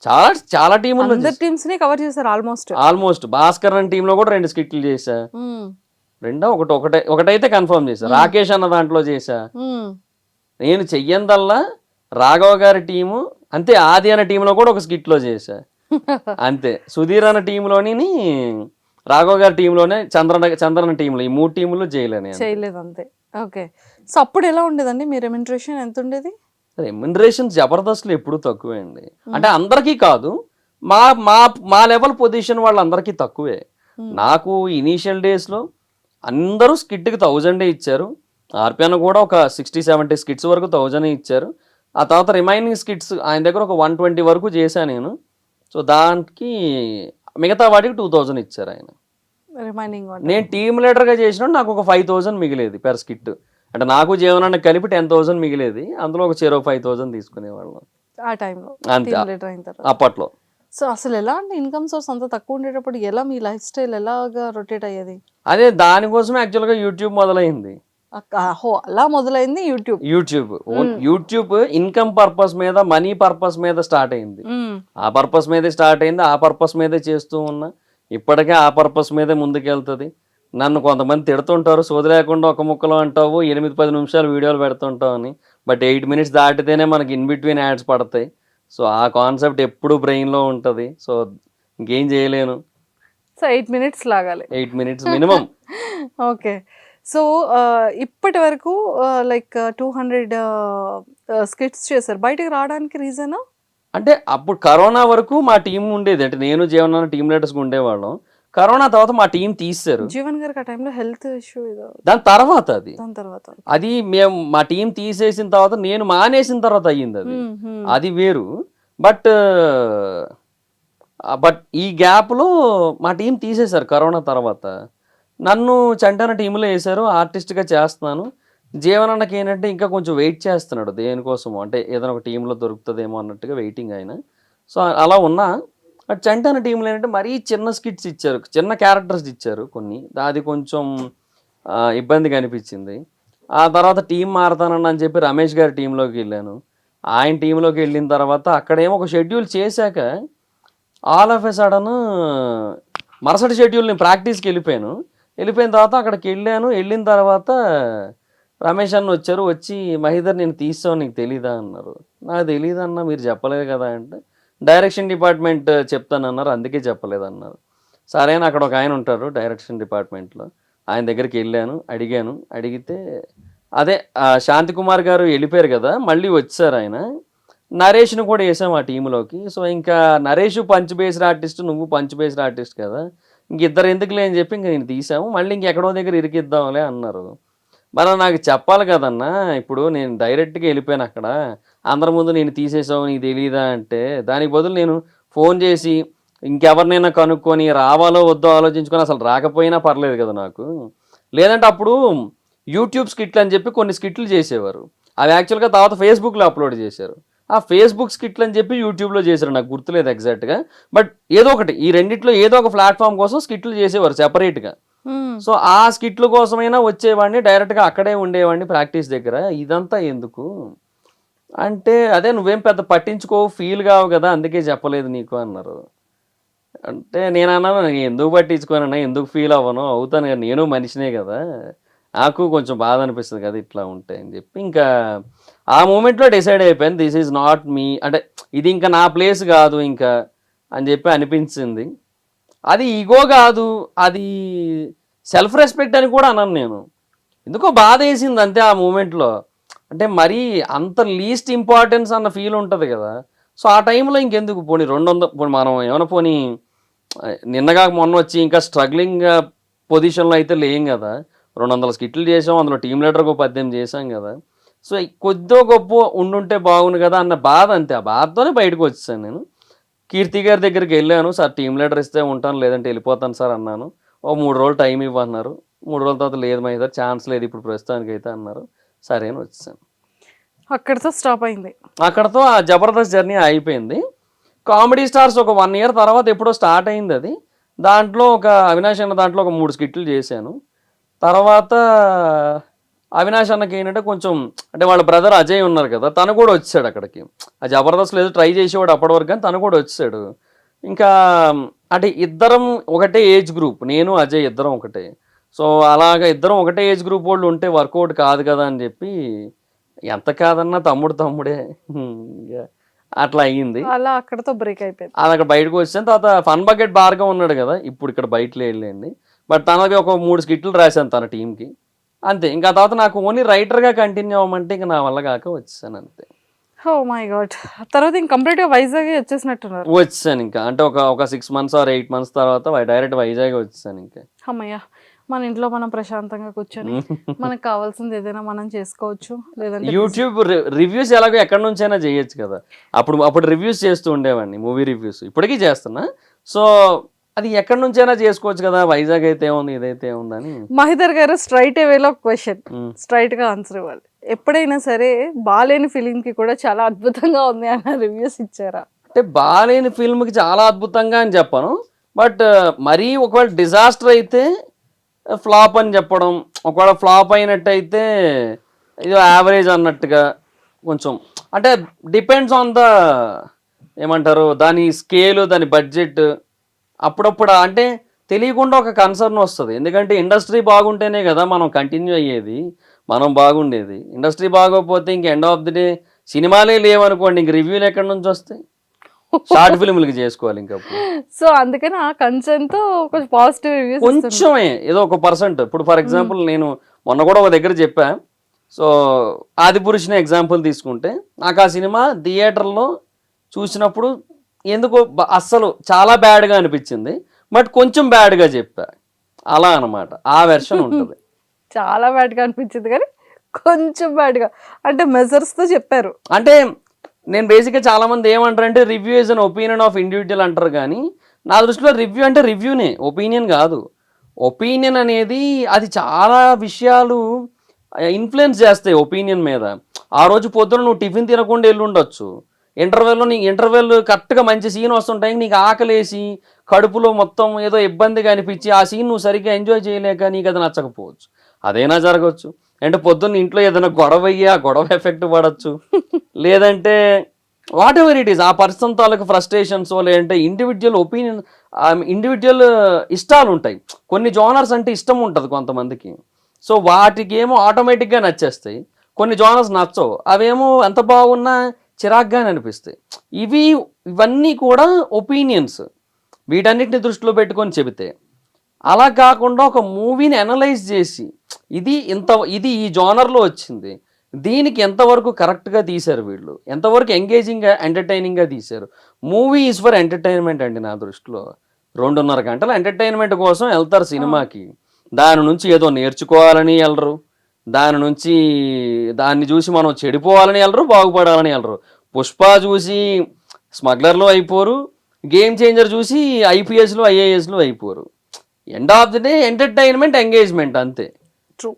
చాలా చాలా టీంలో టీమ్స్ ని కవర్ చేశారు ఆల్మోస్ట్. భాస్కర్ అన్న టీంలో కూడా 2 స్కిట్లు చేసా. ఒకటైతే కన్ఫర్మ్ చేసా. రాకేష్ అన్న దాంట్లో చేసా. నేను చెయ్యందల్లా రాఘవ గారి టీము అంతే. ఆది అన్న టీంలో కూడా ఒక స్కిట్ లో చేసా అంతే. సుధీర్ అన్న టీంలోని, రాఘవ గారి టీంలోనే, చంద్రన్న టీంలో, ఈ 3 టీంలు చేయలేదు అంతే. ఓకే. సో అప్పుడు ఎలా ఉండేదండి మీ రెమ్యునరేషన్, ఎంత ఉండేది? రెమ్యునరేషన్ జబర్దస్త్లో ఎప్పుడు తక్కువే అండి. అంటే అందరికీ కాదు, మా మా మా లెవెల్ పొజిషన్ వాళ్ళందరికీ తక్కువే. నాకు ఇనీషియల్ డేస్ లో అందరూ స్కిట్కి 1000 ఇచ్చారు. ఆర్పిఎన్ కూడా ఒక 60-70 స్కిట్స్ వరకు 1000 ఇచ్చారు. ఆ తర్వాత రిమైనింగ్ స్కిట్స్ ఆయన దగ్గర ఒక 120 వరకు చేశాను నేను. సో దానికి మిగతా వాటికి 2000 ఇచ్చారు ఆయన. రిమైనింగ్ నేను టీమ్ లీడర్గా చేసిన నాకు ఒక 5000 మిగిలేది పెర్ స్కిట్. అంటే నాకు జీవనాన్ని కలిపి 10,000 మిగిలేది. అందులో ఒక 5,000 తీసుకునేవాళ్ళం ఆ టైంలో, అంతే అప్పట్లో. సో అసలు ఎలా అంటే ఇన్కమ్ సోర్స్ అంత తక్కువ ఉండేటప్పుడు ఎలా మీ లైఫ్ స్టైల్ ఎలాగా రొటేట్ అయ్యేది? అదే దానికోసమే యాక్చువల్గా యూట్యూబ్ మొదలైంది. అలా మొదలైంది యూట్యూబ్ ఇన్కమ్ పర్పస్ మీద, మనీ పర్పస్ మీద స్టార్ట్ అయింది. ఆ పర్పస్ మీదే స్టార్ట్ అయింది, ఆ పర్పస్ మీదే చేస్తూ ఉన్నా. ఇప్పటికే ఆ పర్పస్ మీదే ముందుకెళ్తుంది. నన్ను కొంతమంది తిడుతుంటారు, సోది లేకుండా ఒక ముక్కలో అంటావు, 8-10 నిమిషాలు వీడియోలు పెడుతుంటావు అని. బట్ 8 మినిట్స్ దాటితేనే మనకి ఇన్ బిట్వీన్ యాడ్స్ పడతాయి. సో ఆ కాన్సెప్ట్ ఎప్పుడు బ్రెయిన్లో ఉంటుంది. సో ఇంకేం చేయలేను. సో 8 మినిట్స్ లాగాలి, 8 మినిట్స్ మినిమం. ఓకే. సో ఇప్పటి వరకు లైక్ 200 స్కిట్స్ చేశారు. బయటకు రావడానికి రీజన్ అంటే అప్పుడు కరోనా వరకు మా టీం ఉండేది. అంటే నేను జీవన టీమ్ లీడర్స్గా ఉండేవాళ్ళం. కరోనా తర్వాత మా టీం తీశారు. జీవన్ గారికి ఆ టైంలో హెల్త్ ఇష్యూ, దాని తర్వాత అది మేము మా టీం తీసేసిన తర్వాత, నేను మానేసిన తర్వాత అయ్యింది అది వేరు. బట్ ఈ గ్యాప్లో మా టీం తీసేశారు కరోనా తర్వాత. నన్ను చంటన టీంలో వేశారు, ఆర్టిస్ట్గా చేస్తున్నాను. జీవనన్నకి ఏంటంటే ఇంకా కొంచెం వెయిట్ చేస్తున్నాడు దేనికోసము, అంటే ఏదైనా ఒక టీంలో దొరుకుతుందేమో అన్నట్టుగా వెయిటింగ్ ఆయన. సో అలా ఉన్నా. బట్ చంటన టీంలో ఏంటంటే మరీ చిన్న స్కిట్స్ ఇచ్చారు, చిన్న క్యారెక్టర్స్ ఇచ్చారు కొన్ని. అది కొంచెం ఇబ్బందిగా అనిపించింది. ఆ తర్వాత టీం మారుతానని అని చెప్పి రమేష్ గారి టీంలోకి వెళ్ళాను. ఆయన టీంలోకి వెళ్ళిన తర్వాత అక్కడేమో ఒక షెడ్యూల్ చేశాక ఆల్ ఆఫ్ ఎ సడన్ మరుసటి షెడ్యూల్ నేను ప్రాక్టీస్కి వెళ్ళిపోయిన తర్వాత అక్కడికి వెళ్ళిన తర్వాత రమేష్ అన్న వచ్చారు. వచ్చి మహీధర్ నేను తీస్తాను, నీకు తెలీదా అన్నారు. నాకు తెలీదన్నా, మీరు చెప్పలేదు కదా అంటే, డైరెక్షన్ డిపార్ట్మెంట్ చెప్తానన్నారు, అందుకే చెప్పలేదన్నారు. సరే అని అక్కడ ఒక ఆయన ఉంటారు డైరెక్షన్ డిపార్ట్మెంట్లో, ఆయన దగ్గరికి అడిగితే అదే శాంతి కుమార్ గారు వెళ్ళిపోయారు కదా, మళ్ళీ వచ్చారు ఆయన. నరేష్ను కూడా వేసాం ఆ టీంలోకి. సో ఇంకా నరేష్ పంచ్ బేస్డ్ ఆర్టిస్ట్, నువ్వు పంచ్ బేస్డ్ ఆర్టిస్ట్ కదా, ఇంకిద్దరు ఎందుకులే అని చెప్పి ఇంక నేను తీసాము. మళ్ళీ ఇంకెక్కడో దగ్గర ఇరికిద్దాంలే అన్నారు. మరి నాకు చెప్పాలి కదన్నా, ఇప్పుడు నేను డైరెక్ట్గా వెళ్ళిపోయాను అక్కడ, అందరి ముందు నేను తీసేసావు నీకు తెలీదా అంటే, దానికి బదులు నేను ఫోన్ చేసి ఇంకెవరినైనా కనుక్కొని రావాలో వద్దో ఆలోచించుకొని అసలు రాకపోయినా పర్లేదు కదా నాకు. లేదంటే అప్పుడు యూట్యూబ్ స్కిట్లు అని చెప్పి కొన్ని స్కిట్లు చేసేవారు, అవి యాక్చువల్గా తర్వాత ఫేస్బుక్లో అప్లోడ్ చేశారు. ఆ ఫేస్బుక్ స్కిట్లు అని చెప్పి యూట్యూబ్లో చేశారు, నాకు గుర్తులేదు ఎగ్జాక్ట్గా. బట్ ఏదో ఒకటి, ఈ రెండిట్లో ఏదో ఒక ప్లాట్ఫామ్ కోసం స్కిట్లు చేసేవారు సెపరేట్గా. సో ఆ స్కిట్ల కోసమైనా వచ్చేవాడిని, డైరెక్ట్గా అక్కడే ఉండేవాడిని ప్రాక్టీస్ దగ్గర. ఇదంతా ఎందుకు అంటే, అదే నువ్వేం పెద్ద పట్టించుకోవు, ఫీల్ కావు కదా, అందుకే చెప్పలేదు నీకు అన్నారు. అంటే నేను అన్నాను, ఎందుకు పట్టించుకోనన్నా, ఎందుకు ఫీల్ అవ్వను, అవుతాను కదా, నేను మనిషినే కదా, నాకు కొంచెం బాధ అనిపిస్తుంది కదా ఇట్లా ఉంటే అని చెప్పి ఇంకా ఆ మూమెంట్లో డిసైడ్ అయిపోయాను, దిస్ ఈజ్ నాట్ మీ, అంటే ఇది ఇంకా నా ప్లేస్ కాదు ఇంకా అని చెప్పి అనిపించింది. అది ఈగో కాదు, అది సెల్ఫ్ రెస్పెక్ట్ అని కూడా అన్నాను నేను. ఎందుకో బాధ వేసింది అంతే ఆ మూమెంట్లో. అంటే మరీ అంత లీస్ట్ ఇంపార్టెన్స్ అన్న ఫీల్ ఉంటుంది కదా, సో ఆ టైంలో ఇంకెందుకు పోనీ 200 పోనీ మనం ఏమైనా పోనీ నిన్నగా మొన్న వచ్చి ఇంకా స్ట్రగ్లింగ్ పొజిషన్లో అయితే లేం కదా, 200 స్కిట్లు చేసాం, అందులో టీం లీడర్కి 18 చేసాం కదా. సో కొద్దో గొప్ప ఉండుంటే బాగుండు కదా అన్న బాధ, అంతే. ఆ బాధతోనే బయటకు వచ్చేసాను నేను. కీర్తి గారి దగ్గరికి వెళ్ళాను, సార్ టీం లీడర్ ఇస్తే ఉంటాను లేదంటే వెళ్ళిపోతాను సార్ అన్నాను. ఓ 3 రోజులు టైం ఇవ్వన్నారు. 3 రోజుల తర్వాత లేదు మా సార్ ఛాన్స్ లేదు ఇప్పుడు ప్రస్తుతానికి అయితే అన్నారు. సరే అని వచ్చేసాను. అక్కడితో స్టాప్ అయింది. అక్కడతో ఆ జబర్దస్త్ జర్నీ అయిపోయింది. కామెడీ స్టార్స్ ఒక 1 year తర్వాత ఎప్పుడో స్టార్ట్ అయింది అది. దాంట్లో ఒక అవినాష్ అన్న దాంట్లో ఒక 3 స్కిట్లు చేశాను. తర్వాత అవినాష్ అన్నకి ఏంటంటే కొంచెం అంటే వాళ్ళ బ్రదర్ అజయ్ ఉన్నారు కదా, తను కూడా వచ్చాడు అక్కడికి. ఆ జబర్దస్త్ లేదు ట్రై చేసేవాడు అప్పటి వరకు, కానీ తను కూడా వచ్చాడు. ఇంకా అంటే ఇద్దరం ఒకటే ఏజ్ గ్రూప్, నేను అజయ్ ఇద్దరం ఒకటే. సో అలాగా ఇద్దరం ఒకటే ఏజ్ గ్రూప్ వాళ్ళు ఉంటే వర్కౌట్ కాదు కదా అని చెప్పి, ఎంత కాదన్నా తమ్ముడే అట్లా అయ్యింది. అలా అక్కడతో బ్రేక్ అయిపోయింది. అది అక్కడ బయటకు వచ్చాను. తర్వాత ఫన్ బకెట్ బార్గా ఉన్నాడు కదా, ఇప్పుడు ఇక్కడ బయటలో వెళ్ళండి. బట్ తనకి ఒక 3 స్కిట్లు రాశాను తన టీంకి, అంతే. ఇంకా తర్వాత నాకు ఓన్లీ రైటర్గా కంటిన్యూ అవ్వమంటే ఇంకా నా వల్ల కాక వచ్చేసాను అంతే. Oh my god. తర్వాత ఇంక కంప్లీట్గా వైజాగ్ వచ్చేసినట్టున్నారు. వచ్చాను ఇంకా అంటే ఒక 6 months or 8 months తర్వాత డైరెక్ట్ వైజాగ్ వచ్చేసాను. ఇంకా అమ్మయ్య, మన ఇంట్లో మనం ప్రశాంతంగా కూర్చొని మనకు కావాల్సింది ఏదైనా మనం చేసుకోవచ్చు. లేదంటే యూట్యూబ్ రివ్యూస్ ఎలాగో ఎక్కడి నుంచైనా చేయొచ్చు కదా. అప్పుడు రివ్యూస్ చేస్తూ ఉండేవాడిని, మూవీ రివ్యూస్, ఇప్పటికీ చేస్తున్నా. సో అది ఎక్కడి నుంచైనా చేసుకోవచ్చు కదా, వైజాగ్ అయితే ఏముంది ఇదైతే ఏముందని. మహిదర్ గారు స్ట్రైట్ వేలో క్వశ్చన్, స్ట్రైట్ గా ఆన్సర్ ఇవ్వాలి. ఎప్పుడైనా సరే బాలేని ఫిలిం కి కూడా చాలా అద్భుతంగా ఉంది అన్న రివ్యూస్ ఇచ్చారా? అంటే బాలేని ఫిల్మ్కి చాలా అద్భుతంగా అని చెప్పను, బట్ మరీ ఒకవేళ డిజాస్టర్ అయితే ఫ్లాప్ అని చెప్పడం, ఒకవేళ ఫ్లాప్ అయినట్టయితే ఇది యావరేజ్ అన్నట్టుగా కొంచెం. అంటే డిపెండ్స్ ఆన్ ద ఏమంటారు దాని స్కేలు, దాని బడ్జెట్. అప్పుడప్పుడు అంటే తెలియకుండా ఒక కన్సర్న్ వస్తుంది, ఎందుకంటే ఇండస్ట్రీ బాగుంటేనే కదా మనం కంటిన్యూ అయ్యేది, మనం బాగుండేది. ఇండస్ట్రీ బాగోకపోతే ఇంక ఎండ్ ఆఫ్ ది డే సినిమాలే లేవనుకోండి, ఇంక రివ్యూలు ఎక్కడి నుంచి వస్తాయి? షార్ట్ ఫిల్మ్లకి చేసుకోవాలి ఇంకా. సో అందుకని ఆ కన్సర్న్ తో కొంచెం పాజిటివ్ రివ్యూస్ కొంచెమే ఏదో 1%. ఇప్పుడు ఫర్ ఎగ్జాంపుల్ నేను మొన్న కూడా ఒక దగ్గర చెప్పా. సో ఆదిపురుషుని ఎగ్జాంపుల్ తీసుకుంటే, నాకు ఆ సినిమా థియేటర్లో చూసినప్పుడు ఎందుకో అస్సలు చాలా బ్యాడ్గా అనిపించింది, బట్ కొంచెం బ్యాడ్గా చెప్పా, అలా అనమాట. ఆ వెర్షన్ ఉంటుంది. చాలా బ్యాడ్గా అనిపించింది కానీ కొంచెం బ్యాడ్గా అంటే మెజర్స్తో చెప్పారు. అంటే నేను బేసిక్గా చాలా మంది ఏమంటారంటే review is an opinion of individual అంటారు, కానీ నా దృష్టిలో రివ్యూ అంటే రివ్యూనే, ఒపీనియన్ కాదు. ఒపీనియన్ అనేది అది చాలా విషయాలు ఇన్ఫ్లుయెన్స్ చేస్తాయి ఒపీనియన్ మీద. ఆ రోజు పొద్దున నువ్వు టిఫిన్ తినకుండా వెళ్ళి ఉండొచ్చు, ఇంటర్వెల్ కరెక్ట్గా మంచి సీన్ వస్తుంటాయి, నీకు ఆకలేసి కడుపులో మొత్తం ఏదో ఇబ్బందిగా అనిపించి ఆ సీన్ నువ్వు సరిగ్గా ఎంజాయ్ చేయలేక నీకు అది నచ్చకపోవచ్చు, అదైనా జరగవచ్చు. అంటే పొద్దున్న ఇంట్లో ఏదైనా గొడవ అయ్యి ఆ గొడవ ఎఫెక్ట్ పడవచ్చు, లేదంటే వాట్ ఎవర్ ఇట్ ఈస్ ఆ పర్సన్ తాలూకు ఫ్రస్ట్రేషన్స్, లేదంటే ఇండివిజువల్ ఒపీనియన్, ఇండివిజువల్ ఇష్టాలు ఉంటాయి. కొన్ని జోనర్స్ అంటే ఇష్టం ఉంటుంది కొంతమందికి, సో వాటికి ఏమో ఆటోమేటిక్గా నచ్చేస్తాయి. కొన్ని జోనర్స్ నచ్చవు, అవేమో ఎంత బాగున్నా చిరాగ్గానే అనిపిస్తాయి. ఇవన్నీ కూడా ఒపీనియన్స్, వీటన్నిటిని దృష్టిలో పెట్టుకొని చెబితే. అలా కాకుండా ఒక మూవీని అనలైజ్ చేసి ఇది ఈ జోనర్లో వచ్చింది, దీనికి ఎంతవరకు కరెక్ట్గా తీశారు వీళ్ళు, ఎంతవరకు ఎంగేజింగ్గా ఎంటర్టైనింగ్గా తీశారు. మూవీ ఈజ్ ఫర్ ఎంటర్టైన్మెంట్ అండి నా దృష్టిలో. 2.5 గంటల ఎంటర్టైన్మెంట్ కోసం వెళ్తారు సినిమాకి, దాని నుంచి ఏదో నేర్చుకోవాలని వెళ్ళరు, దాన్ని చూసి మనం చెడిపోవాలని వెళ్ళరు, బాగుపడాలని వెళ్ళరు. పుష్ప చూసి స్మగ్లర్లో అయిపోరు, గేమ్ చేంజర్ చూసి ఐపీఎస్లో ఐఏఎస్లో అయిపోరు. End of the day entertainment, engagement, అంతే. ట్రూ.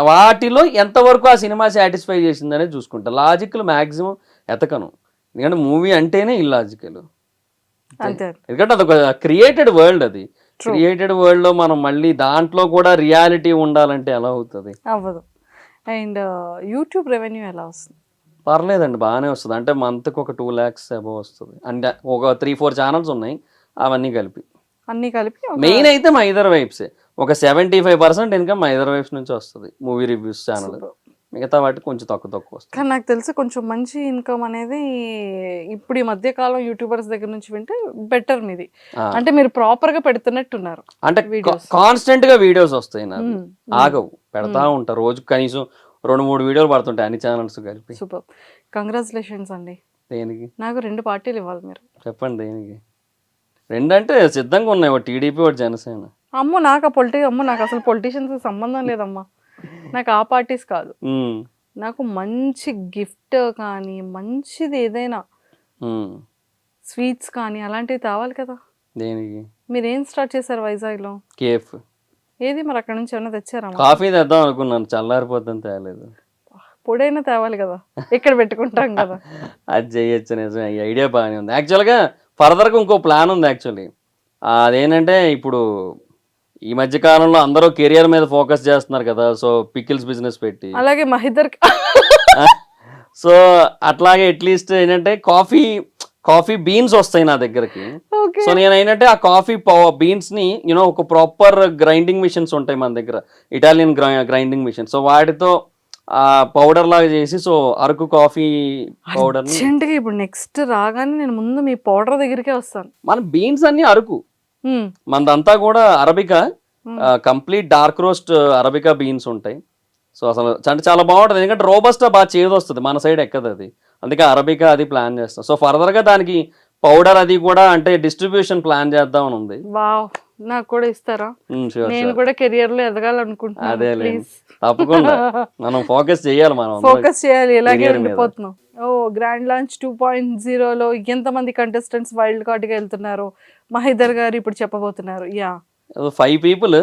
వాటిలో ఎంతవరకు ఆ సినిమా సాటిస్ఫై చేసిందనే చూసుకుంటా. లాజికల్ మ్యాక్సిమం ఎతకను, ఎందుకంటే మూవీ అంటేనే ఇల్లాజికల్. ఎందుకంటే అదొక క్రియేటెడ్ వరల్డ్, అది క్రియేటెడ్ వరల్డ్ లో మనం మళ్ళీ దాంట్లో కూడా రియాలిటీ ఉండాలంటే ఎలా అవుతుంది? అవ్వదు. అండ్ యూట్యూబ్ రెవెన్యూ ఎలా వస్తుంది? పర్లేదండి, బాగానే వస్తుంది. అంటే మంత్కి ఒక 2 lakhs అబౌవ్ వస్తుంది. అంటే ఒక 3-4 ఛానల్స్ ఉన్నాయి, అవన్నీ కలిపి మెయిన్ అయితే మా ఇదర్ వైబ్సే. ఒక 75% ఇన్కమ్ మా ఇదర్ వైబ్స్ నుంచి వస్తుంది, మూవీ రివ్యూస్ ఛానల్. మిగతా వాటి కొంచెం తక్కువ వస్తుంది. కానీ నాకు తెలిసి కొంచెం మంచి ఇన్కమ్ అనేది ఇప్పుడు ఈ మధ్య కాలం యూట్యూబర్స్ దగ్గర నుంచి వింటే బెటర్ మీది. అంటే మీరు ప్రాపర్ గా పెడుతున్నట్టున్నారు. అంటే కాన్స్టెంట్ గా వీడియోస్ వస్తాయి, నాకు ఆగవు, పెడతా ఉంటారు. రోజు కనీసం 2-3 వీడియోలు పడుతుంటాయి అన్ని ఛానల్స్ కలిపి. సూపర్, కంగ్రాచులేషన్స్ అండి. దేనికి నాకు 2 పార్టీలు ఇవ్వాలి మీరు. చెప్పండి దేనికి? రెండంటే సిద్ధంగా ఉన్నాయి, ఒకటి టీడీపీ ఒకటి జనసేన. అమ్మో నాకు అసలు పొలిటీషియన్స్ సంబంధం లేదమ్మా. నాకు ఆ పార్టీస్ కాదు. నాకు మంచి గిఫ్ట్ కానీ మంచిది ఏదైనా స్వీట్స్ కానీ అలాంటివి తేవాలి కదా. దేనికి? మీరు ఏం స్టార్ట్ చేశారు వైజాగ్లో? కేఫ్. ఏది మరి అక్కడ నుంచి ఏమైనా తెచ్చారా? కాఫీ తెద్దాం అనుకున్నాను, చల్లారిపోద్దని తేలేదు. పొడైనా తేవాలి కదా, ఇక్కడ పెట్టుకుంటాం కదా. అది చేయొచ్చు, నిజం. ఈ ఐడియా బాగానే ఉంది. యాక్చువల్గా ఫర్దర్గా ఇంకో ప్లాన్ ఉంది యాక్చువల్లీ. అదేంటంటే ఇప్పుడు ఈ మధ్య కాలంలో అందరూ కెరియర్ మీద ఫోకస్ చేస్తున్నారు కదా, సో పికిల్స్ బిజినెస్ పెట్టి, అలాగే మహిదర్ సో అట్లాగే అట్లీస్ట్ ఏంటంటే కాఫీ బీన్స్ వస్తాయి నా దగ్గరకి. సో నేను ఏంటంటే ఆ కాఫీ బీన్స్ ని ఒక ప్రాపర్ గ్రైండింగ్ మిషన్స్ ఉంటాయి మన దగ్గర, ఇటాలియన్ గ్రైండింగ్ మిషన్. సో వాటితో పౌడర్ లాగా చేసి, సో అరకు కాఫీ పౌడర్ ఇప్పుడు నెక్స్ట్ రాగానే నేను ముందు మీ పౌడర్ దగ్గరికే వస్తాను. మన బీన్స్ అన్ని అరకు, మనదంతా కూడా arabica, complete dark roast arabica beans ఉంటాయి. సో అసలు అంటే చాలా బాగుంటుంది, ఎందుకంటే రోబస్టా బాగా చేదు వస్తుంది, మన సైడ్ ఎక్కదు అది, అందుకే అరబికా అది ప్లాన్ చేస్తాం. సో ఫర్దర్గా దానికి పౌడర్ అది కూడా అంటే డిస్ట్రిబ్యూషన్ ప్లాన్ చేద్దామని ఉంది. వావ్, నాకు కూడా ఇస్తారా? నేను కూడా కెరియర్ లో ఎదగాలనుకుంటున్నాను. అదే తప్పకుండా మనం ఫోకస్ చేయాలి, ఇలాగే ఉండిపోతున్నాం. గ్రాండ్ లాంచ్ 2.0లో ఎంతమంది కంటెస్టెంట్స్ వైల్డ్ కార్డ్ గా వెళ్తున్నారు మహిదర్ గారు ఇప్పుడు చెప్పబోతున్నారు. 5 people.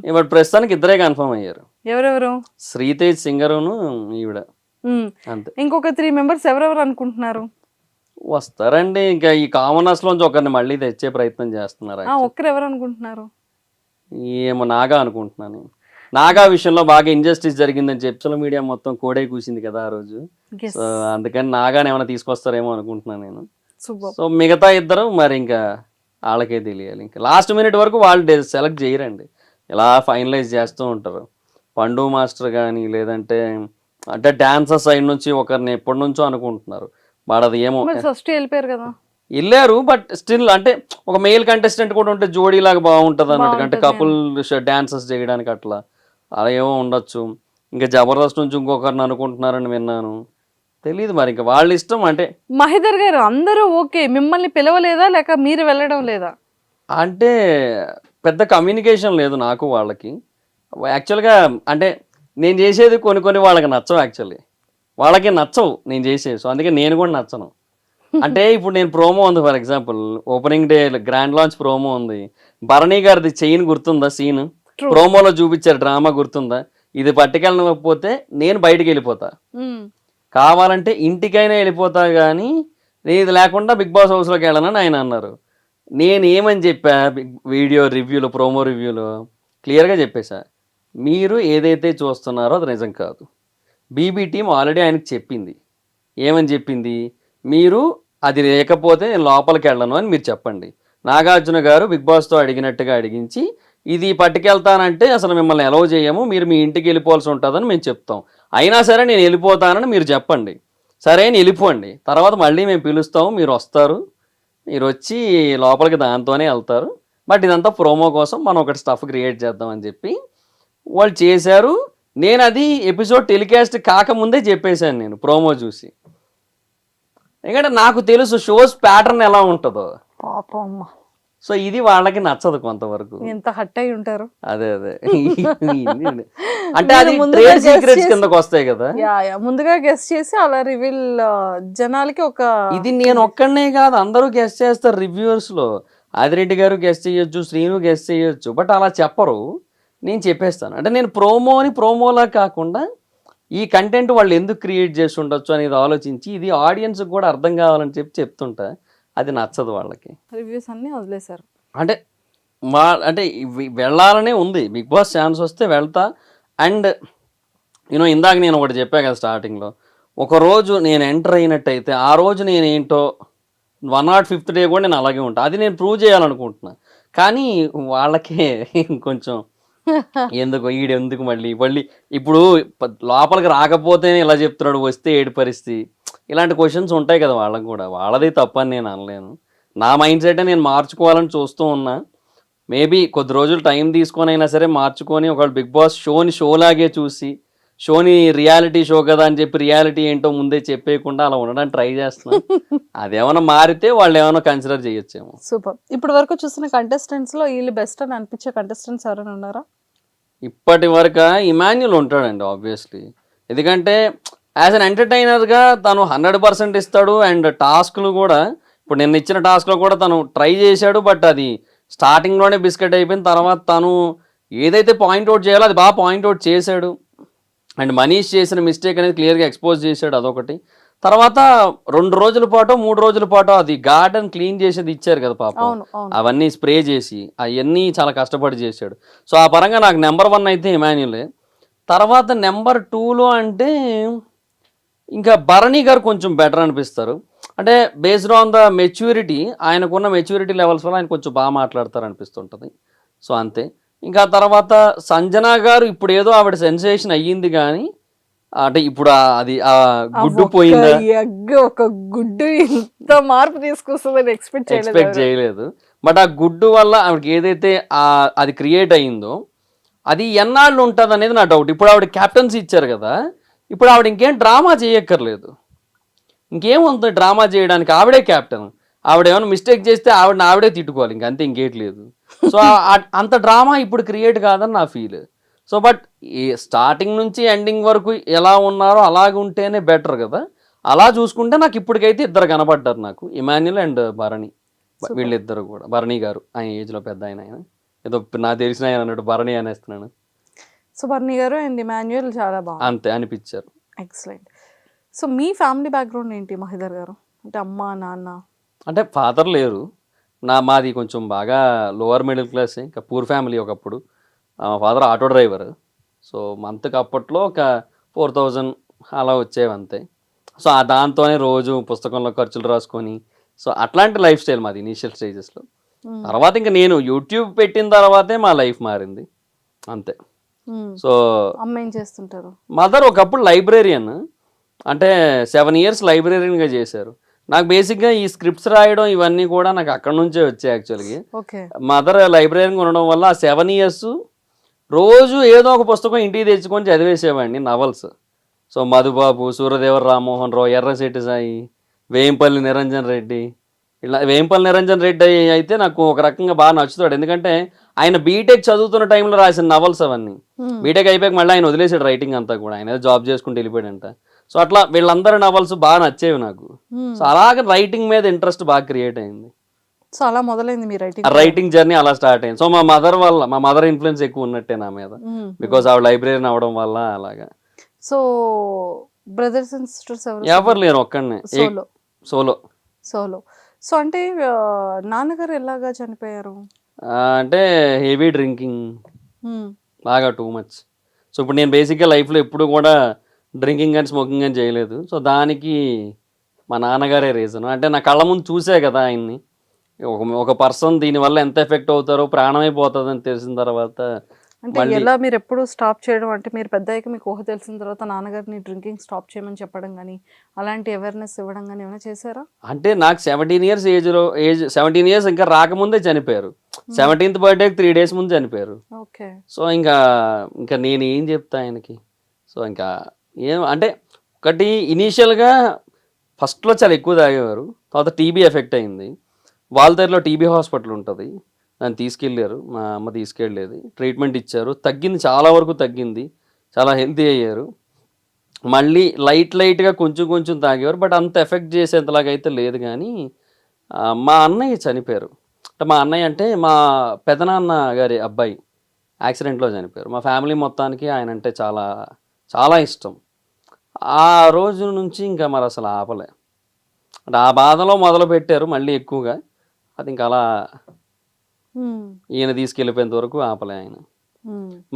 ఇప్పుడు ప్రస్తుతానికి 2 కన్ఫర్మ్ అయ్యారు. ఎవరెవరు? శ్రీతేజ్ సింగరును ఈవిడ, అంతే. ఇంకొక 3 members ఎవరెవరు అనుకుంటున్నారు? వస్తారండి, ఇంకా ఈ కామనర్స్ లోంచి ఒకరిని మళ్ళీ తెచ్చే ప్రయత్నం చేస్తున్నారు. ఒక్కరు ఎవరు అనుకుంటున్నారు? ఏమో నాగా అనుకుంటున్నాను. నాగా విషయంలో బాగా ఇంజస్టిస్ జరిగిందని చెప్పి సోషల్ మీడియా మొత్తం కోడే కూసింది కదా ఆ రోజు. సో అందుకని నాగాని ఏమైనా తీసుకొస్తారేమో అనుకుంటున్నాను నేను. సో మిగతా 2 మరి ఇంకా వాళ్ళకే తెలియాలి. ఇంకా లాస్ట్ మినిట్ వరకు వాళ్ళు సెలెక్ట్ చేయరండి, ఇలా ఫైనలైజ్ చేస్తూ ఉంటారు. పండు మాస్టర్ కానీ లేదంటే అంటే డాన్సర్ సైడ్ నుంచి ఒకరిని ఎప్పటి నుంచో అనుకుంటున్నారు, వాడది ఏమో వెళ్ళిపోయారు కదా. వెళ్ళారు, బట్ స్టిల్ అంటే ఒక మెయిల్ కంటెస్టెంట్ కూడా ఉంటే జోడీ లాగా బాగుంటుంది అన్నట్టు, అంటే కపుల్ డాన్సెస్ చేయడానికి అట్లా అలా ఏమో ఉండొచ్చు. ఇంకా జబర్దస్త్ నుంచి ఇంకొకరిని అనుకుంటున్నారని విన్నాను, తెలియదు మరి, ఇంకా వాళ్ళ ఇష్టం. అంటే మహిదర్ గారు అందరూ ఓకే, మిమ్మల్ని పిలవలేదా లేక మీరు వెళ్ళడం లేదా? అంటే పెద్ద కమ్యూనికేషన్ లేదు నాకు వాళ్ళకి. యాక్చువల్గా అంటే నేను చేసేది కొన్ని వాళ్ళకి నచ్చవు, యాక్చువల్లీ వాళ్ళకి నచ్చవు నేను చేసేది. సో అందుకే నేను కూడా నచ్చను. అంటే ఇప్పుడు నేను ప్రోమో ఉంది, for example opening day grand launch promo ఉంది, భరణి గారిది చైన్ గుర్తుందా, సీన్ ప్రోమోలో చూపించారు, డ్రామా గుర్తుందా? ఇది పట్టుకెళ్ళకపోతే నేను బయటికి వెళ్ళిపోతా, కావాలంటే ఇంటికైనా వెళ్ళిపోతా, కానీ నేను ఇది లేకుండా బిగ్ బాస్ హౌస్లోకి వెళ్ళనని ఆయన అన్నారు. నేను ఏమని చెప్పా వీడియో రివ్యూలో, ప్రోమో రివ్యూలో క్లియర్గా చెప్పేశా, మీరు ఏదైతే చూస్తున్నారో అది నిజం కాదు. బీబీ టీం ఆల్రెడీ ఆయనకు చెప్పింది, ఏమని చెప్పింది, మీరు అది లేకపోతే నేను లోపలికి వెళ్ళను అని మీరు చెప్పండి. నాగార్జున గారు బిగ్ బాస్తో అడిగినట్టుగా అడిగించి ఇది పట్టుకెళ్తానంటే అసలు మిమ్మల్ని అలౌ చేయము, మీరు మీ ఇంటికి వెళ్ళిపోవాల్సి ఉంటుందని మేము చెప్తాం, అయినా సరే నేను వెళ్ళిపోతానని మీరు చెప్పండి, సరే అని వెళ్ళిపోండి, తర్వాత మళ్ళీ మేము పిలుస్తాము, మీరు వస్తారు, మీరు వచ్చి లోపలికి దాంతోనే వెళ్తారు, బట్ ఇదంతా ప్రోమో కోసం మనం ఒకటి స్టఫ్ క్రియేట్ చేద్దామని చెప్పి వాళ్ళు చేశారు. నేను అది ఎపిసోడ్ టెలికాస్ట్ కాకముందే చెప్పేశాను నేను ప్రోమో చూసి, ఎందుకంటే నాకు తెలుసు షోస్ ప్యాటర్న్ ఎలా ఉంటుందో. సో ఇది వాళ్ళకి నచ్చదు కొంతవరకు. ఎంత హట్ అయి ఉంటారు. అదే అంటే అది ట్రేడ్ సీక్రెట్స్ కిందకి వస్తాయి కదా, ముందుగా గెస్ట్ చేసి అలా రివీల్ జనాలకి ఒక ఇది నేను ఒక్కడనే కాదు అందరూ గెస్ట్ చేస్తారు రివ్యూవర్స్ లో. ఆదిరెడ్డి గారు గెస్ట్ చేయొచ్చు, శ్రీను గెస్ట్ చేయొచ్చు, బట్ అలా చెప్పరు, నేను చెప్పేస్తాను. అంటే నేను ప్రోమోలా కాకుండా ఈ కంటెంట్ వాళ్ళు ఎందుకు క్రియేట్ చేసి ఉండొచ్చు అనేది ఆలోచించి ఇది ఆడియన్స్కి కూడా అర్థం కావాలని చెప్తుంటా, అది నచ్చదు వాళ్ళకి. రివ్యూస్ అన్నీ వదిలేశారు. అంటే వెళ్ళాలనే ఉంది, బిగ్ బాస్ ఛాన్స్ వస్తే వెళ్తా. అండ్ ఇందాక నేను ఒకటి చెప్పా కదా స్టార్టింగ్లో, ఒకరోజు నేను ఎంటర్ అయినట్టయితే ఆ రోజు నేనేంటో 105th డే కూడా నేను అలాగే ఉంటాను, అది నేను ప్రూవ్ చేయాలనుకుంటున్నా. కానీ వాళ్ళకే కొంచెం ఎందుకు ఈడెందుకు మళ్ళీ ఇప్పుడు లోపలికి రాకపోతేనే ఇలా చెప్తున్నాడు, వస్తే ఏడు పరిస్థితి, ఇలాంటి క్వశ్చన్స్ ఉంటాయి కదా వాళ్ళకి కూడా. వాళ్ళది తప్పని నేను అనలేను, నా మైండ్ సెట్ నేను మార్చుకోవాలని చూస్తూ ఉన్నా. మేబీ కొద్ది రోజులు టైం తీసుకొని అయినా సరే మార్చుకొని ఒకవేళ బిగ్ బాస్ షోలాగే చూసి షోని రియాలిటీ షో కదా అని చెప్పి రియాలిటీ ఏంటో ముందే చెప్పేయకుండా అలా ఉండడానికి ట్రై చేస్తున్నాను. అదేమన్నా మారితే వాళ్ళు ఏమైనా కన్సిడర్ చేయొచ్చేమో. సూపర్. ఇప్పటి వరకు చూసిన కంటెస్టెంట్స్ లో వీళ్ళు బెస్ట్ అని అనిపించే కంటెస్టెంట్స్ ఎవరైనా ఉన్నారా? ఇప్పటి వరకు ఇమాన్యుల్ ఉంటాడండి ఆబ్వియస్లీ. ఎందుకంటే యాజ్ అన్ ఎంటర్టైనర్గా తను 100% ఇస్తాడు. అండ్ టాస్క్లు కూడా ఇప్పుడు నిన్న ఇచ్చిన టాస్క్లో కూడా తను ట్రై చేశాడు. బట్ అది స్టార్టింగ్లోనే బిస్కెట్ అయిపోయిన తర్వాత తను ఏదైతే పాయింట్అవుట్ చేయాలో అది బాగా పాయింట్అవుట్ చేశాడు. అండ్ మనీష్ చేసిన మిస్టేక్ అనేది క్లియర్గా ఎక్స్పోజ్ చేశాడు, అదొకటి. తర్వాత 2 రోజుల పాటు 3 రోజుల పాటు అది గార్డెన్ క్లీన్ చేసేది ఇచ్చారు కదా పాపం, అవన్నీ స్ప్రే చేసి అవన్నీ చాలా కష్టపడి చేశాడు. సో ఆ పరంగా నాకు నెంబర్ 1 అయితే ఇమాన్యులే. తర్వాత నెంబర్ 2లో అంటే ఇంకా భరణి గారు కొంచెం బెటర్ అనిపిస్తారు. అంటే బేస్డ్ ఆన్ ద మెచ్యూరిటీ, ఆయనకున్న మెచ్యూరిటీ లెవెల్స్ వల్ల ఆయన కొంచెం బాగా మాట్లాడతారు అనిపిస్తుంటుంది. సో అంతే. ఇంకా తర్వాత సంజన గారు ఇప్పుడు ఏదో ఆవిడ సెన్సేషన్ అయ్యింది కానీ అంటే ఇప్పుడు అది ఆ గుడ్డు పోయిందా, ఒక గుడ్డు ఇంత మార్పు తీసుకొస్తుందని ఎక్స్పెక్ట్ చేయలేదు. బట్ ఆ గుడ్డు వల్ల ఆవిడకి ఏదైతే అది క్రియేట్ అయ్యిందో అది ఎన్నాళ్ళు ఉంటుంది అనేది నా డౌట్. ఇప్పుడు ఆవిడ క్యాప్టెన్సీ ఇచ్చారు కదా, ఇప్పుడు ఆవిడ ఇంకేం డ్రామా చేయక్కర్లేదు. ఇంకేముంది డ్రామా చేయడానికి? ఆవిడే క్యాప్టెన్. ఆవిడ ఏమైనా మిస్టేక్ చేస్తే ఆవిడే తిట్టుకోవాలి, ఇంకంతే, ఇంకేట్లేదు. సో అంత డ్రామా ఇప్పుడు క్రియేట్ కాదని నా ఫీల్. సో బట్ ఈ స్టార్టింగ్ నుంచి ఎండింగ్ వరకు ఎలా ఉన్నారో అలాగే ఉంటేనే బెటర్ కదా. అలా చూసుకుంటే నాకు ఇప్పటికైతే ఇద్దరు కనపడ్డారు నాకు, ఇమాన్యుల్ అండ్ భరణి. వీళ్ళిద్దరు కూడా. భరణి గారు ఆయన ఏజ్లో పెద్ద ఆయన ఏదో నాకు తెలిసిన ఆయన అన్నట్టు Bharani అనేస్తున్నాను. So Bharani garu and Emmanuel చాలా బాగుంది అంతే అనిపించారు. ఎక్సలెంట్. సో మీ ఫ్యామిలీ బ్యాక్గ్రౌండ్ ఏంటి మహిదర్ గారు? అంటే అమ్మ నాన్న? అంటే ఫాదర్ లేరు, మాది కొంచెం బాగా లోవర్ మిడిల్ క్లాస్, ఇంకా పూర్ ఫ్యామిలీ ఒకప్పుడు. Father auto driver. సో మంత్కి అప్పట్లో ఒక 4000 అలా వచ్చేవి అంతే. సో దాంతోనే రోజు పుస్తకంలో ఖర్చులు రాసుకొని, సో అట్లాంటి లైఫ్ స్టైల్ మాది ఇనీషియల్ స్టేజెస్లో. తర్వాత ఇంకా నేను యూట్యూబ్ పెట్టిన తర్వాతే మా లైఫ్ మారింది అంతే. సో అమ్మ ఏం చేస్తుంటారు? మదర్ ఒకప్పుడు లైబ్రేరియన్, అంటే 7 years లైబ్రేరియన్గా చేశారు. నాకు బేసిక్గా ఈ స్క్రిప్ట్స్ రాయడం ఇవన్నీ కూడా నాకు అక్కడ నుంచే వచ్చాయి యాక్చువల్గా. మదర్ లైబ్రేరియన్గా ఉండడం వల్ల ఆ 7 years రోజు ఏదో ఒక పుస్తకం ఇంటికి తెచ్చుకొని చదివేసేవాడిని, నవల్స్. సో మధుబాబు, సూర్యదేవర రామ్మోహన్ రావు, ఎర్రశెట్టి సాయి, వేంపల్లి నిరంజన్ రెడ్డి. ఇలా వేంపల్లి నిరంజన్ రెడ్డి అయితే నాకు ఒక రకంగా బాగా నచ్చుతాడు. ఎందుకంటే ఆయన బీటెక్ చదువుతున్న టైంలో రాసిన నవల్స్ అవన్నీ. బీటెక్ అయిపోయాక మళ్ళీ ఆయన వదిలేసాడు రైటింగ్ అంతా కూడా, ఆయన జాబ్ చేసుకుంటూ వెళ్ళిపోయాడంట. సో అట్లా వీళ్ళందరి నవల్స్ బాగా నచ్చేవి నాకు. సో అలాగే రైటింగ్ మీద ఇంట్రెస్ట్ బాగా క్రియేట్ అయింది. సో అలా మొదలైంది మీ రైటింగ్ జర్నీ, అలా స్టార్ట్ అయింది. సో మా మదర్ ఇన్ఫ్లుయెన్స్ ఎక్కువ ఉన్నట్టే నా మీద, బికాస్ ఆవిడ లైబ్రరీని అవడం వల్ల అలాగా. సో బ్రదర్స్ అండ్ సిస్టర్స్ ఎవరు లేరు, ఒక్కడనే సోలో. సో అంటే నాన్నగారు ఎలాగా చనిపోయారు? అంటే హెవీ డ్రింకింగ్, బాగా టూ మచ్. సో ఇప్పుడు నేను బేసిక్గా లైఫ్లో ఎప్పుడు కూడా డ్రింకింగ్ కానీ స్మోకింగ్ కానీ చేయలేదు. సో దానికి మా నాన్నగారే రీజన్. అంటే నా కళ్ళ ముందు చూసే కదా ఆయన్ని, ఒక పర్సన్ దీనివల్ల ఎంత ఎఫెక్ట్ అవుతారో, ప్రాణమైపోతుంది అని తెలిసిన తర్వాత. అంటే ఎలా మీరు ఎప్పుడు స్టాప్ చేయడం, అంటే మీరు పెద్ద అయ్యాక మీకు ఊహ తెలిసిన తర్వాత నాన్నగారిని డ్రింకింగ్ స్టాప్ చేయమని చెప్పడం కానీ అలాంటి అవేర్నెస్ ఇవ్వడం కానీ ఏమైనా చేశారా? అంటే నాకు 17 years ఏజ్ 17 years ఇంకా రాకముందే చనిపోయారు. 17th బర్త్డేకి 3 days ముందు చనిపోయారు. ఓకే. సో ఇంకా నేను ఏం చెప్తా ఆయనకి. సో ఇంకా అంటే ఒకటి ఇనీషియల్గా ఫస్ట్లో చాలా ఎక్కువ తాగేవారు, తర్వాత టీబీ ఎఫెక్ట్ అయింది. వాల్తేరులో టీబీ హాస్పిటల్ ఉంటుంది, దాన్ని తీసుకెళ్ళారు, మా అమ్మ తీసుకెళ్ళేది, ట్రీట్మెంట్ ఇచ్చారు, తగ్గింది, చాలా వరకు తగ్గింది, చాలా హెల్తీ అయ్యారు. మళ్ళీ లైట్గా కొంచెం తాగేవారు, బట్ అంత ఎఫెక్ట్ చేసేంతలాగా అయితే లేదు. కానీ మా అన్నయ్య చనిపోయారు. అంటే మా అన్నయ్య అంటే మా పెదనాన్న గారి అబ్బాయి యాక్సిడెంట్లో చనిపోయారు. మా ఫ్యామిలీ మొత్తానికి ఆయన అంటే చాలా చాలా ఇష్టం. ఆ రోజు నుంచి ఇంకా మరి అసలు ఆపలే. అంటే ఆ బాధలో మొదలు పెట్టారు మళ్ళీ ఎక్కువగా, అది ఇంకా అలా ఈయన తీసుకెళ్ళిపోయేంత వరకు ఆపలే ఆయన.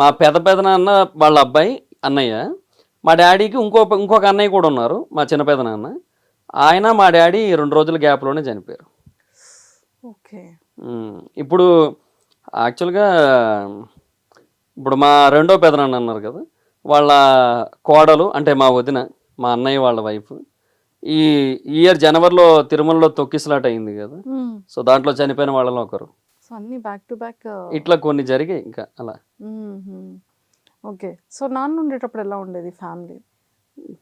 మా పెదనాన్న వాళ్ళ అబ్బాయి అన్నయ్య, మా డాడీకి ఇంకొక అన్నయ్య కూడా ఉన్నారు, మా చిన్న పెదనాన్న. ఆయన మా డాడీ 2 రోజుల గ్యాప్లోనే చనిపోయారు. ఓకే. ఇప్పుడు యాక్చువల్గా ఇప్పుడు మా రెండో పెదనాన్న అన్నారు కదా, వాళ్ళ కోడలు అంటే మా వదిన, మా అన్నయ్య వాళ్ళ వైఫ్, ఈ ఇయర్ జనవరిలో తిరుమలలో తొక్కిసలాట అయింది కదా, సో దాంట్లో చనిపోయిన వాళ్ళలో ఒకరు. సో అన్ని బ్యాక్ టు బ్యాక్ ఇట్లా కొన్ని జరిగాయి ఇంకా అలా. ఓకే. సో నాన్న ఉండేటప్పుడు ఎలా ఉండేది ఫ్యామిలీ?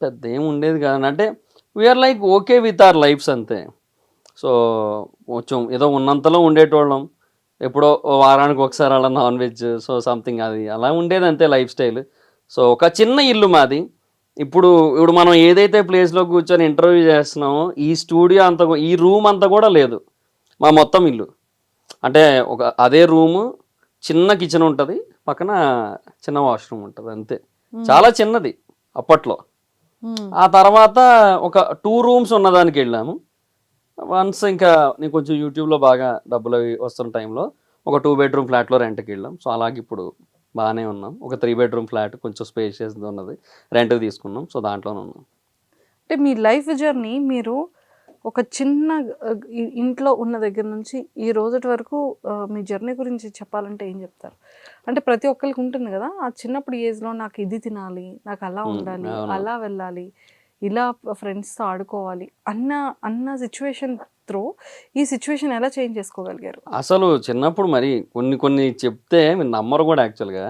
పెద్ద ఏం ఉండేది కాదు. అంటే we are like okay with our lifes అంతే. సో కొంచెం ఏదో ఉన్నంతలో ఉండేటోళ్ళం. ఎప్పుడో ఓ వారానికి ఒకసారి అలా నాన్ వెజ్ సో సంథింగ్ అది అలా ఉండేది అంతే లైఫ్ స్టైల్. సో ఒక చిన్న ఇల్లు మాది. ఇప్పుడు ఇప్పుడు మనం ఏదైతే ప్లేస్‌లో కూర్చొని ఇంటర్వ్యూ చేస్తున్నామో ఈ స్టూడియో అంతా ఈ రూమ్ అంతా కూడా లేదు. మా మొత్తం ఇల్లు. అంటే ఒక అదే రూము, చిన్న కిచెన్ ఉంటది. పక్కన చిన్న వాష్‌రూమ్ ఉంటది అంతే. చాలా చిన్నది అప్పట్లో. ఆ తర్వాత ఒక 2 రూమ్స్ ఉన్నదానికెళ్ళాము. వన్స్ ఇంకా నేను కొంచెం యూట్యూబ్‌లో బాగా డబ్బులవి వస్తున్న టైంలో ఒక 2 బెడ్‌రూమ్ ఫ్లాట్‌లో రెంట్‌కెళ్ళాం. సో అలాగే ఇప్పుడు బానే ఉన్నాం. ఒక 3 బెడ్‌రూమ్ ఫ్లాట్ కొంచెం స్పేషియస్‌గా ఉన్నది. రెంట్‌కి తీసుకున్నాం. సో దాంట్లోనే ఉన్నాం. అంటే మీ లైఫ్ జర్నీ మీరు ఒక చిన్న ఇంట్లో ఉన్న దగ్గర నుంచి ఈ రోజుటి వరకు మీ జర్నీ గురించి చెప్పాలంటే ఏం చెప్తారు? అంటే ప్రతి ఒక్కరికి ఉంటుంది కదా! ఆ చిన్నప్పుడు ఏజ్‌లో నాకు ఇది తినాలి, నాకు అలా ఉండాలి, అవును. అలా వెళ్ళాలి, ఇలా ఫ్రెండ్స్‌తో ఆడుకోవాలి అన్న సిట్యుయేషన్ త్రూ ఈ సిట్యుయేషన్ ఎలా చేంజ్ చేసుకోగలిగారు? అసలు చిన్నప్పుడు మరి కొన్ని కొన్ని చెప్తే మీరు నమ్మరు కూడా యాక్చువల్‌గా.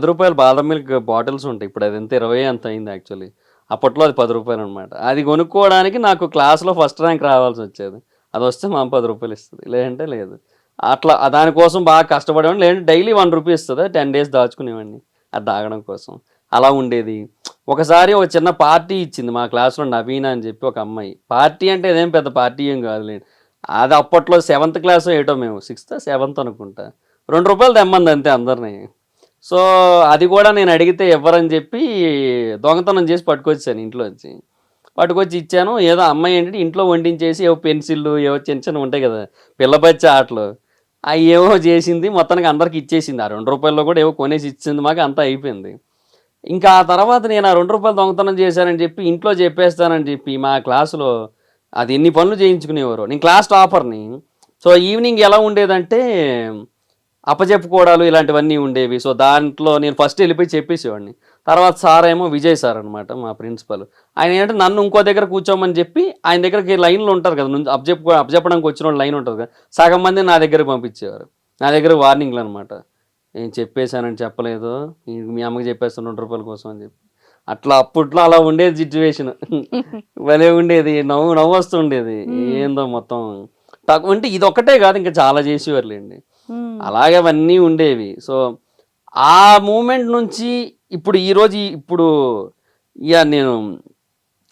రూ. 10 బాదం మిల్క్ బాటిల్స్ ఉంటాయి. ఇప్పుడు అదెంత 20 ఎంతో అయింది యాక్చువల్లీ. అప్పట్లో అది రూ. 10 అనమాట. అది కొనుక్కోవడానికి నాకు క్లాస్‌లో ఫస్ట్ ర్యాంక్ రావాల్సొచ్చేది. అదొస్తే మా అమ్మ రూ. 10 ఇస్తది. లేదంటే లేదు. అట్లా దానికోసం బాగా కష్టపడేవాడిని. లేదంటే డైలీ రూ. 1 ఇస్తది. 10 డేస్ దాచుకునేవాడిని. అది తాగడం కోసం. అలా ఉండేది. ఒకసారి ఒక చిన్న పార్టీ ఇచ్చింది మా క్లాస్‌లో నవీన అని చెప్పి ఒక అమ్మాయి. పార్టీ అంటే ఇదేం పెద్ద పార్టీ ఏం కాదులెండి. అది అప్పట్లో 7థ్ క్లాసో ఏటో మేము. 6థ్, 7థ్ అనుకుంటా. రూ. 2 తెమ్మంది అంతే అందరిని. సో అది కూడా నేను అడిగితే ఇవ్వరని చెప్పి దొంగతనం చేసి పట్టుకొచ్చాను ఇంట్లోంచి. పట్టుకొచ్చి ఇచ్చాను. ఏదో అమ్మాయి ఏంటంటే ఇంట్లో వండించేసి ఏవో పెన్సిళ్ళు ఏవో చిన్న చిన్నవి ఉంటాయి కదా! పిల్ల బచ్చా ఆటలు. అయ్యేవో చేసింది. మొత్తానికి అందరికి ఇచ్చేసింది. ఆ రూ. 2లో కూడా ఏవో కొనేసి ఇచ్చింది మాకు అంతా అయిపోయింది. ఇంకా ఆ తర్వాత నేను ఆ రూ. 2 దొంగతనం చేశానని చెప్పి ఇంట్లో చెప్పేస్తానని చెప్పి మా క్లాస్‌లో అది ఎన్ని పనులు చేయించుకునేవారో. నేను క్లాస్ టాపర్‌ని. సో ఈవినింగ్ ఎలా ఉండేదంటే అప్పజెప్పుకోవడాలు ఇలాంటివన్నీ ఉండేవి. సో దాంట్లో నేను ఫస్ట్ వెళ్ళిపోయి చెప్పేసేవాడిని. తర్వాత సార్ ఏమో విజయ్ సార్ అనమాట మా ప్రిన్సిపల్. ఆయన ఏంటంటే నన్ను ఇంకో దగ్గర కూర్చోమని చెప్పి ఆయన దగ్గరికి లైన్‌లో ఉంటారు కదా! నుంచ్ అప్పజెప్పడానికి వచ్చినోళ్ళు లైన్ ఉంటది కదా! సగం మందిని నా దగ్గరికి పంపించేవారు. నా దగ్గర వార్నింగ్‌లు అనమాట. నేను చెప్పేసానని చెప్పలేదు. మీ అమ్మకి చెప్పేస్తాను రూ. 2 కోసం అని చెప్పి. అట్లా అప్పట్లో అలా ఉండేది సిట్యుయేషన్. భలే ఉండేది. నవ్వొస్తుండేది. ఏందో మొత్తం అంటే ఇదొక్కటే కాదు ఇంకా చాలా చేసేవారులెండి. అలాగే అవన్నీ ఉండేవి. సో ఆ మూమెంట్ నుంచి ఇప్పుడు నేను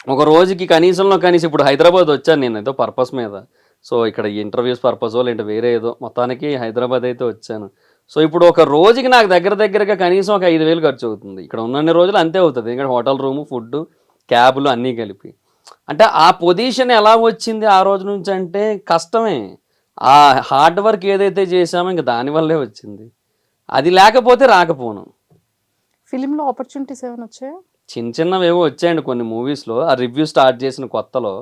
ఒక రోజుకి కనీసంలో కనీసం ఇప్పుడు హైదరాబాద్ వచ్చాను నేను ఏదో పర్పస్ మీద. సో ఇక్కడ ఇంటర్వ్యూస్ పర్పసో లేదంటే వేరే ఏదో మొత్తానికి హైదరాబాద్ అయితే వచ్చాను. సో ఇప్పుడు ఒక రోజుకి నాకు దగ్గరగా కనీసం ఒక 5,000 ఖర్చు అవుతుంది. ఇక్కడ ఉన్నన్ని రోజులు అంతే అవుతది. ఎందుకంటే హోటల్ రూము, ఫుడ్డు, క్యాబులు అన్నీ కలిపి. అంటే ఆ పొజిషన్ ఎలా వచ్చింది ఆ రోజు నుంచి అంటే కష్టమే. ఆ హార్డ్ వర్క్ ఏదైతే చేశామో ఇంక దానివల్లే వచ్చింది. అది లేకపోతే రాకపోను. ఫిల్మ్‌లో ఆపర్చునిటీస్ ఏమైనా వచ్చాయా? చిన్నవేవో వచ్చాయండి కొన్ని మూవీస్‌లో. ఆ రివ్యూ స్టార్ట్ చేసిన కొత్తలో.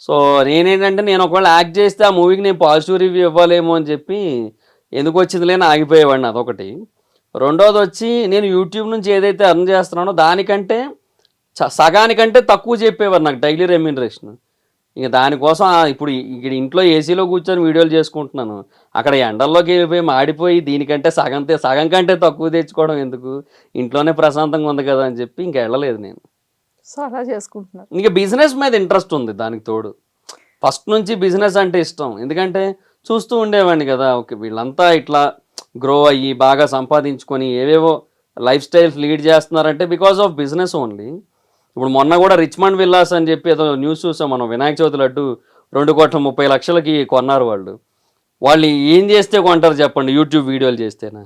సో నేనేంటంటే నేను ఒకవేళ యాక్ట్ చేస్తే ఆ మూవీకి నేను పాజిటివ్ రివ్యూ ఇవ్వాలేమో అని చెప్పి ఎందుకొచ్చిందిలే అని ఆగిపోయేవాడిని అదొకటి. రెండోదొచ్చి నేను యూట్యూబ్ నుంచి ఏదైతే ఎర్న్ చేస్తున్నానో దానికంటే సగానికంటే తక్కువ చెప్పేవారు నాకు డైలీ రెమ్యూనరేషన్. ఇంక దానికోసం ఇప్పుడు ఇక్కడ ఇంట్లో ఏసీలో కూర్చొని వీడియోలు చేసుకుంటున్నాను. అక్కడ ఎండల్లోకి వెళ్ళిపోయి మాడిపోయి దీనికంటే సగం కంటే తక్కువ తెచ్చుకోవడం ఎందుకు? ఇంట్లోనే ప్రశాంతంగా ఉంది కదా అని చెప్పి ఇంక వెళ్ళలేదు నేను. సో అలా చేసుకుంటున్నారు. ఇంక బిజినెస్ మీద ఇంట్రెస్ట్ ఉంది దానికి తోడు. ఫస్ట్ నుంచి బిజినెస్ అంటే ఇష్టం. ఎందుకంటే చూస్తూ ఉండేవాడిని కదా! ఓకే వీళ్ళంతా ఇట్లా గ్రో అయ్యి బాగా సంపాదించుకొని ఏవేవో లైఫ్ స్టైల్స్ లీడ్ చేస్తున్నారంటే బికాస్ ఆఫ్ బిజినెస్ ఓన్లీ. ఇప్పుడు మొన్న కూడా రిచ్మండ్ విల్లాస్ అని చెప్పి ఏదో న్యూస్ చూసాం మనం. వినాయక చవితి లడ్డు 2,30,00,000కి కొన్నారు వాళ్ళు. వాళ్ళు ఏం చేస్తే కొంటారు చెప్పండి? యూట్యూబ్ వీడియోలు చేస్తేనా?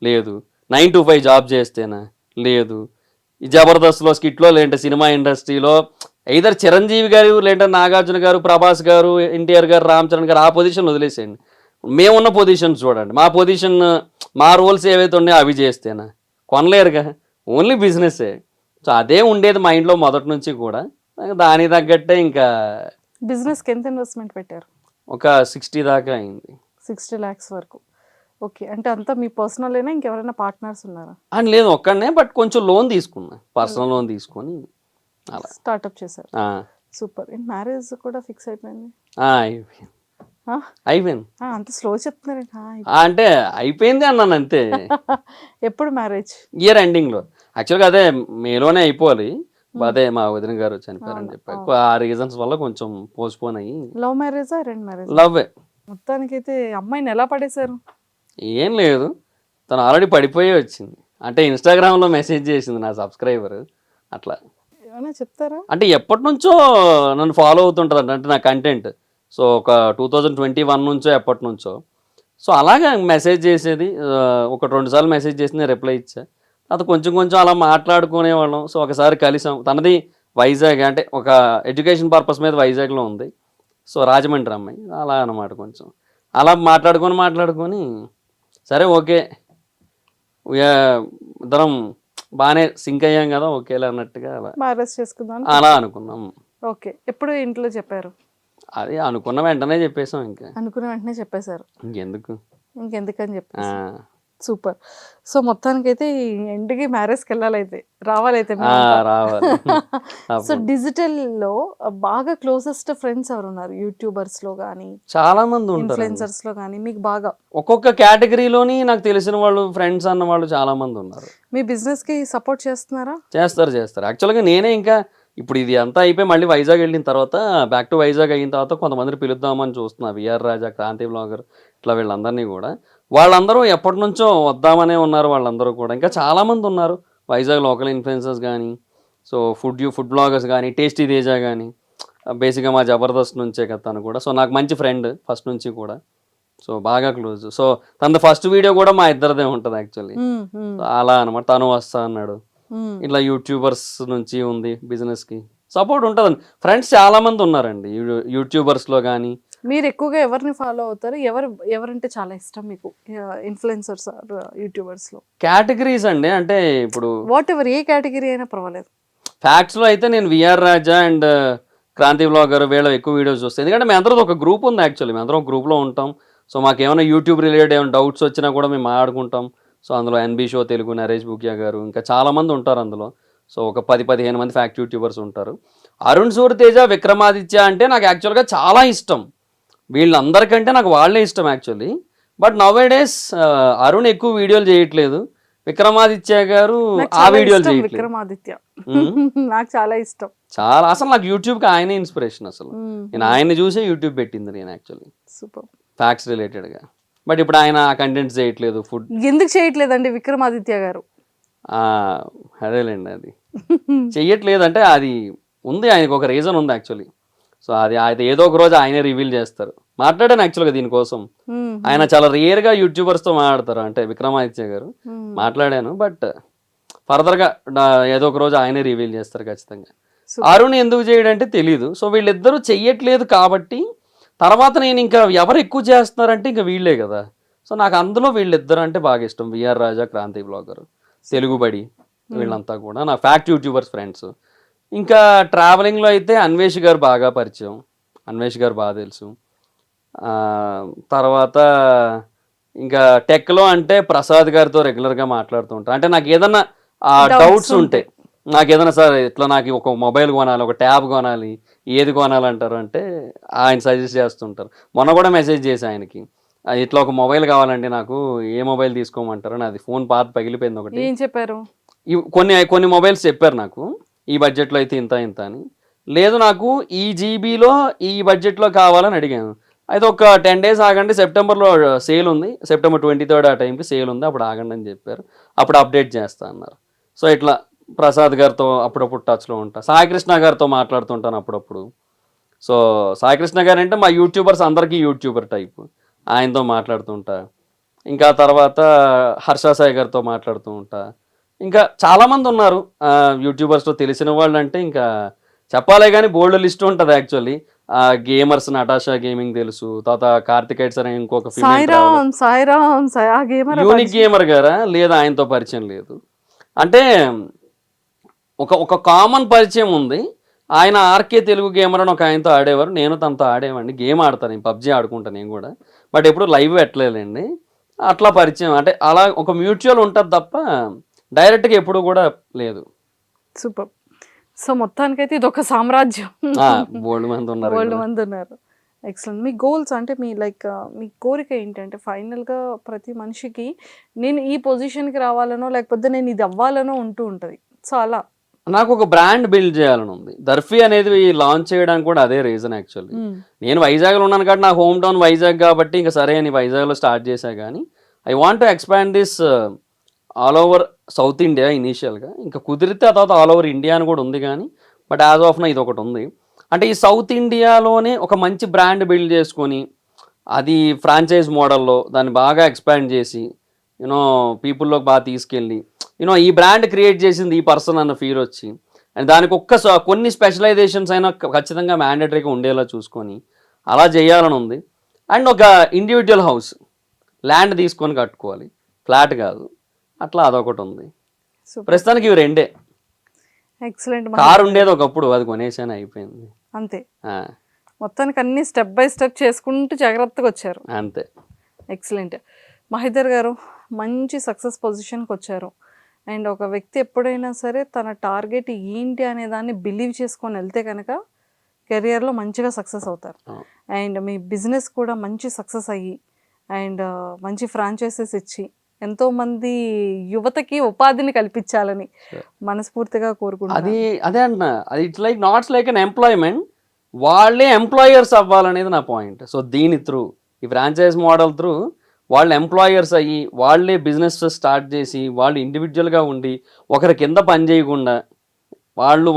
లేదు. 9 to 5 జాబ్ చేస్తేనా? లేదు. ఈ జబర్దస్త్‌లో స్కిట్‌లో లేదంటే సినిమా ఇండస్ట్రీలో ఎయిదర్ చిరంజీవి గారు లేదంటే నాగార్జున గారు, ప్రభాస్ గారు, ఎన్టీఆర్ గారు, రామ్ చరణ్ గారు ఆ పొజిషన్‌లో వదిలేసేయండి. మేమున్న పొజిషన్స్ చూడండి. మా పొజిషన్ మా రోల్స్ ఏవైతే ఉన్నాయో అవి చేస్తేనా? కొనలేరుగా. ఓన్లీ బిజినెస్సే. సో అదే ఉండేది మైండ్‌లో మొదటి నుంచి కూడా. దానికి తగ్గట్టే ఇంకా బిజినెస్‌కి ఎంత ఇన్వెస్ట్‌మెంట్ పెట్టారు? ఒక 60 దాకా అయింది. 60 లాక్స్ వరకు. ఓకే. అంటే అంతా మీ పర్సనలేనా? ఇంకెవరైనా పార్ట్నర్స్ ఉన్నారా? అని లేదు ఒక్కడినే. బట్ కొంచెం లోన్ తీసుకున్నా. పర్సనల్ లోన్ తీసుకొని అలా. స్టార్టప్ చేశారు. ఆ! సూపర్. మ్యారేజ్ కూడా ఫిక్స్ అయిపోయింది. అయిపోయింది. అయిపోయింది. అంత స్లో చెప్తున్నారు. అంటే అయిపోయింది అన్నాను అంతే. ఎప్పుడు మ్యారేజ్? ఇయర్ ఎండింగ్ లో. యాక్చువల్గా అదే మేలోనే అయిపోవాలి. అదే మా వదిన గారు చనిపోయారని చెప్పి ఆ రీజన్స్ వల్ల కొంచెం పోస్ట్ పోన్ అయ్యి. లవ్ మ్యారేజా అరేంజ్ మ్యారేజ్? లవ్. మొత్తానికైతే అమ్మాయిని ఎలా పడేశారు? ఏం లేదు, తను ఆల్రెడీ పడిపోయి వచ్చింది. అంటే ఇన్స్టాగ్రామ్లో మెసేజ్ చేసింది నా సబ్స్క్రైబర్. అట్లా ఏమైనా చెప్తారా? అంటే ఎప్పటి నుంచో నన్ను ఫాలో అవుతుంటుంది అంటే నా కంటెంట్. సో ఒక 2021 నుంచో ఎప్పటి నుంచో. సో అలాగే మెసేజ్ చేసేది. ఒక 2 సార్లు మెసేజ్ చేసి నేను రిప్లై ఇచ్చా. అది కొంచెం కొంచెం అలా మాట్లాడుకునేవాళ్ళం. సో ఒకసారి కలిసాం. తనది వైజాగ్, అంటే ఒక ఎడ్యుకేషన్ పర్పస్ మీద వైజాగ్లో ఉంది. సో రాజమండ్రి అమ్మాయి. అలా అన్నమాట. కొంచెం అలా మాట్లాడుకొని సరే ఓకే ఇద్దరం బాగానే సింక్ అయ్యాం కదా, ఓకేలే అన్నట్టుగా మ్యారేజ్ చేసుకుందాం అలా అనుకున్నాం. ఓకే. ఎప్పుడు ఇంట్లో చెప్పారు? అది అనుకున్న వెంటనే చెప్పేసాం. ఇంకా అనుకున్న వెంటనే చెప్పేశారు. ఇంకెందుకని చెప్పేసి. సూపర్. సో మొత్తానికైతే ఎండ్కి మ్యారేజ్కి వెళ్ళాలైతే రావాలైతే. రావాలి. సో డిజిటల్లో బాగా క్లోజెస్ట్ ఫ్రెండ్స్ ఎవరు ఉన్నారు? యూట్యూబర్స్ లో కానీ, చాలా మంది ఉంటారు, ఇన్ఫ్లుయెన్సర్స్ లో కానీ మీకు బాగా ఒక్కొక్క కేటగిరీలోని నాకు తెలిసిన వాళ్ళు, ఫ్రెండ్స్ అన్న వాళ్ళు చాలా మంది ఉన్నారు. మీ బిజినెస్ కి సపోర్ట్ చేస్తున్నారా? చేస్తారు. యాక్చువల్గా నేనే ఇంకా ఇప్పుడు ఇది అంతా అయిపోయి మళ్ళీ వైజాగ్ వెళ్ళిన తర్వాత, బ్యాక్ టు వైజాగ్ అయిన తర్వాత కొంతమందిని పిలుద్దామని చూస్తున్నా. విఆర్ రాజా, క్రాంతి బ్లాగర్, ఇట్లా వీళ్ళందరినీ కూడా. వాళ్ళందరూ ఎప్పటి నుంచో వద్దామనే ఉన్నారు. వాళ్ళందరూ కూడా ఇంకా చాలామంది ఉన్నారు వైజాగ్ లోకల్ ఇన్ఫ్లుయెన్సర్స్ కానీ, సో ఫుడ్ బ్లాగర్స్ కానీ, టేస్టీ తేజ కానీ, బేసిక్గా మా జబర్దస్త్ నుంచే కదా తను కూడా. సో నాకు మంచి ఫ్రెండ్ ఫస్ట్ నుంచి కూడా. సో బాగా క్లోజ్. సో తన ఫస్ట్ వీడియో కూడా మా ఇద్దరిదే ఉంటుంది యాక్చువల్లీ. అలా అనమాట. తను వస్తా అన్నాడు. ఇట్లా యూట్యూబర్స్ నుంచి ఉంది బిజినెస్కి సపోర్ట్ ఉంటుందండి. ఫ్రెండ్స్ చాలా మంది ఉన్నారండి యూట్యూబర్స్లో కానీ. మీరు ఎక్కువగా ఎవరిని ఫాలో అవుతారు? ఎవరంటే చాలా ఇష్టం మీకు ఇన్ఫ్లుయెన్సర్స్ యూట్యూబర్స్ లో? కేటగిరీస్ అండి, అంటే ఇప్పుడు వాట్ ఎవర్, ఏ కేటగిరీ అయినా పర్వాలేదు. ఫ్యాక్ట్స్లో అయితే నేను VR Raja and Kranti blogger వీళ్ళ ఎక్కువ వీడియోస్ చూస్తాను. ఎందుకంటే మేము అందరూ ఒక గ్రూప్ ఉంది యాక్చువల్లీ. మేము అందరం ఒక గ్రూప్లో ఉంటాం. సో మాకు ఏమైనా యూట్యూబ్ రిలేటెడ్ ఏమైనా డౌట్స్ వచ్చినా కూడా మేము మాట్లాడుకుంటాం. సో అందులో ఎన్బి షో తెలుగు, నరేష్ బుకియా గారు, ఇంకా చాలామంది ఉంటారు అందులో. సో ఒక 10-15 మంది ఫ్యాక్ట్ యూట్యూబర్స్ ఉంటారు. అరుణ్ సూర్యతేజ, విక్రమాదిత్య అంటే నాకు యాక్చువల్గా చాలా ఇష్టం. వీళ్ళందరికంటే నాకు వాళ్ళే ఇష్టం actually. But now days Arun ఎక్కువ వీడియోలు చేయట్లేదు. విక్రమాదిత్య గారు ఆ వీడియోలు చేయట్లేదు. విక్రమాదిత్య నాకు చాలా ఇష్టం. చాలా అసలు నాకు యూట్యూబ్కి ఆయనే ఇన్స్పిరేషన్. అసలు నేను ఆయన్ని చూసే యూట్యూబ్ పెట్టింది నేను యాక్చువల్లీ, సూపర్ ఫ్యాక్ట్స్ రిలేటెడ్గా. బట్ ఇప్పుడు ఆయన కంటెంట్స్ చేయట్లేదు. ఫుడ్ ఎందుకు చేయట్లేదండి విక్రమాదిత్య గారు? అదేలేండి, అది చెయ్యట్లేదు అంటే అది ఉంది, ఆయనకు ఒక రీజన్ ఉంది యాక్చువల్లీ. సో అది ఏదో ఒక రోజు ఆయనే రివీల్ చేస్తారు. మాట్లాడాను యాక్చువల్గా దీనికోసం. ఆయన చాలా రేర్గా యూట్యూబర్స్తో మాట్లాడతారు, అంటే విక్రమాదిత్య గారు. మాట్లాడాను, బట్ ఫర్దర్గా ఏదో ఒక రోజు ఆయనే రివీల్ చేస్తారు ఖచ్చితంగా. అరుణ్ ఎందుకు చేయడంటే తెలీదు. సో వీళ్ళిద్దరూ చెయ్యట్లేదు కాబట్టి తర్వాత నేను ఇంకా ఎవరు ఎక్కువ చేస్తున్నారంటే ఇంకా వీళ్ళే కదా. సో నాకు అందులో వీళ్ళిద్దరు అంటే బాగా ఇష్టం. విఆర్ రాజా, క్రాంతి బ్లాగర్, తెలుగుబడి, వీళ్ళంతా కూడా నా ఫ్యాక్ట్ యూట్యూబర్స్ ఫ్రెండ్స్. ఇంకా ట్రావెలింగ్లో అయితే అన్వేష్ గారు బాగా పరిచయం. అన్వేష్ గారు బాగా తెలుసు. తర్వాత ఇంకా టెక్లో అంటే ప్రసాద్ గారితో రెగ్యులర్గా మాట్లాడుతూ ఉంటాను. అంటే నాకు ఏదన్నా డౌట్స్ ఉంటే, నాకు ఏదైనా సార్ ఇట్లా నాకు ఒక మొబైల్ కొనాలి, ఒక ట్యాబ్ కొనాలి, ఏది కొనాలంటారు అంటే ఆయన సజెస్ట్ చేస్తుంటారు. మొన్న కూడా మెసేజ్ చేసి ఆయనకి, ఇట్లా ఒక మొబైల్ కావాలండి నాకు, ఏ మొబైల్ తీసుకోమంటారు, నాది ఫోన్ పాత పగిలిపోయింది ఒకటి. ఏం చెప్పారు? కొన్ని మొబైల్స్ చెప్పారు నాకు, ఈ బడ్జెట్లో అయితే ఇంత అని. లేదు నాకు ఈ జీబీలో ఈ బడ్జెట్లో కావాలని అడిగాను. అయితే ఒక 10 days ఆగండి, సెప్టెంబర్లో సేల్ ఉంది, సెప్టెంబర్ 23rd ఆ టైంకి సేల్ ఉంది, అప్పుడు ఆగండి అని చెప్పారు. అప్పుడు అప్డేట్ చేస్తా అన్నారు. సో ఇట్లా ప్రసాద్ గారితో అప్పుడప్పుడు టచ్లో ఉంటా. సాయికృష్ణ గారితో మాట్లాడుతుంటాను అప్పుడప్పుడు. సో సాయికృష్ణ గారు అంటే మా యూట్యూబర్స్ అందరికీ యూట్యూబర్ టైప్, ఆయనతో మాట్లాడుతుంటా. ఇంకా తర్వాత హర్ష సాయి గారితో మాట్లాడుతూ ఉంటా. ఇంకా చాలామంది ఉన్నారు యూట్యూబర్స్లో తెలిసిన వాళ్ళు. అంటే ఇంకా చెప్పాలే కానీ బోల్డ్ లిస్ట్ ఉంటుంది యాక్చువల్లీ. గేమర్స్ నటాషా గేమింగ్ తెలుసు, తర్వాత కార్తికేట్ సరే ఇంకొక యూనిక్ గేమర్ గారా, లేదా ఆయనతో పరిచయం లేదు. అంటే ఒక కామన్ పరిచయం ఉంది. ఆయన ఆర్కే తెలుగు గేమర్ అని ఒక ఆయనతో ఆడేవారు, నేను తనతో ఆడేవాడిని. గేమ్ ఆడతాను, నేను పబ్జీ ఆడుకుంటాను నేను కూడా, బట్ ఎప్పుడు లైవ్ పెట్టలేదండి. అట్లా పరిచయం, అంటే అలా ఒక మ్యూచువల్ ఉంటుంది తప్ప డైరెక్ట్గా ఎప్పుడు కూడా లేదు. సూపర్. సో మొత్తానికైతే ఇది ఒక సామ్రాజ్యం, బోల్డ్ మంది ఉన్నారు. ఎక్సలెంట్. మీ గోల్స్ అంటే మీ లైక్ మీ కోరిక ఏంటంటే ఫైనల్గా ప్రతి మనిషికి నేను ఈ పొజిషన్కి రావాలనో లేకపోతే నేను ఇది అవ్వాలనో ఉంటూ ఉంటుంది. సో అలా నాకు ఒక బ్రాండ్ బిల్డ్ చేయాలని ఉంది. దర్ఫీ అనేది లాంచ్ చేయడానికి కూడా అదే రీజన్ యాక్చువల్లీ. నేను వైజాగ్లో ఉన్నాను కాబట్టి నా హోమ్ టౌన్ వైజాగ్ కాబట్టి ఇంకా సరే అని వైజాగ్లో స్టార్ట్ చేశా. కానీ I want to expand this all over south India ఇనీషియల్గా. ఇంకా కుదిరితే ఆ తర్వాత ఆల్ ఓవర్ ఇండియా అని కూడా ఉంది. కానీ బట్ యాజ్ ఆఫ్ నా ఇది ఒకటి ఉంది. అంటే ఈ సౌత్ ఇండియాలోనే ఒక మంచి బ్రాండ్ బిల్డ్ చేసుకొని అది ఫ్రాంచైజ్ మోడల్లో దాన్ని బాగా ఎక్స్పాండ్ చేసి యూనో పీపుల్లోకి బాగా తీసుకెళ్ళి యూనో ఈ బ్రాండ్ క్రియేట్ చేసింది ఈ పర్సన్ అన్న ఫీల్ వచ్చి అండ్ దానికి కొన్ని స్పెషలైజేషన్స్ అయినా ఖచ్చితంగా మ్యాండేటరీగా ఉండేలా చూసుకొని అలా చేయాలని ఉంది. అండ్ ఒక ఇండివిజువల్ హౌస్ ల్యాండ్ తీసుకొని కట్టుకోవాలి, ఫ్లాట్ కాదు. అట్లా అదొకటి ఉంది. ప్రస్తుతానికి ఇవి రెండే. ఎక్సలెంట్. కారు ఉండేది ఒకప్పుడు, అది కొనేసాను, అయిపోయింది అంతే. మొత్తానికి అన్ని స్టెప్ బై స్టెప్ చేసుకుంటూ జాగ్రత్తగా వచ్చారు. అంతే. ఎక్సలెంట్. మహేందర్ గారు మంచి సక్సెస్ పొజిషన్కి వచ్చారు. అండ్ ఒక వ్యక్తి ఎప్పుడైనా సరే తన టార్గెట్ ఏంటి అనే దాన్ని బిలీవ్ చేసుకొని వెళ్తే కనుక కెరియర్లో మంచిగా సక్సెస్ అవుతారు. అండ్ మీ బిజినెస్ కూడా మంచి సక్సెస్ అయ్యి అండ్ మంచి ఫ్రాంచైజెస్ ఇచ్చి ఎంతోమంది యువతకి ఉపాధిని కల్పించాలని మనస్ఫూర్తిగా కోరుకుంటున్నాను. అదే అంటున్నా, అది it's like nots like unemployment, వాళ్ళే ఎంప్లాయర్స్ అవ్వాలనేది నా పాయింట్. సో దీని త్రూ ఈ ఫ్రాంచైజ్ మోడల్ త్రూ వాళ్ళు ఎంప్లాయర్స్ అయ్యి వాళ్ళే బిజినెస్ స్టార్ట్ చేసి వాళ్ళు ఇండివిజువల్గా ఉండి ఒకరి కింద పని చేయకుండా వాళ్ళు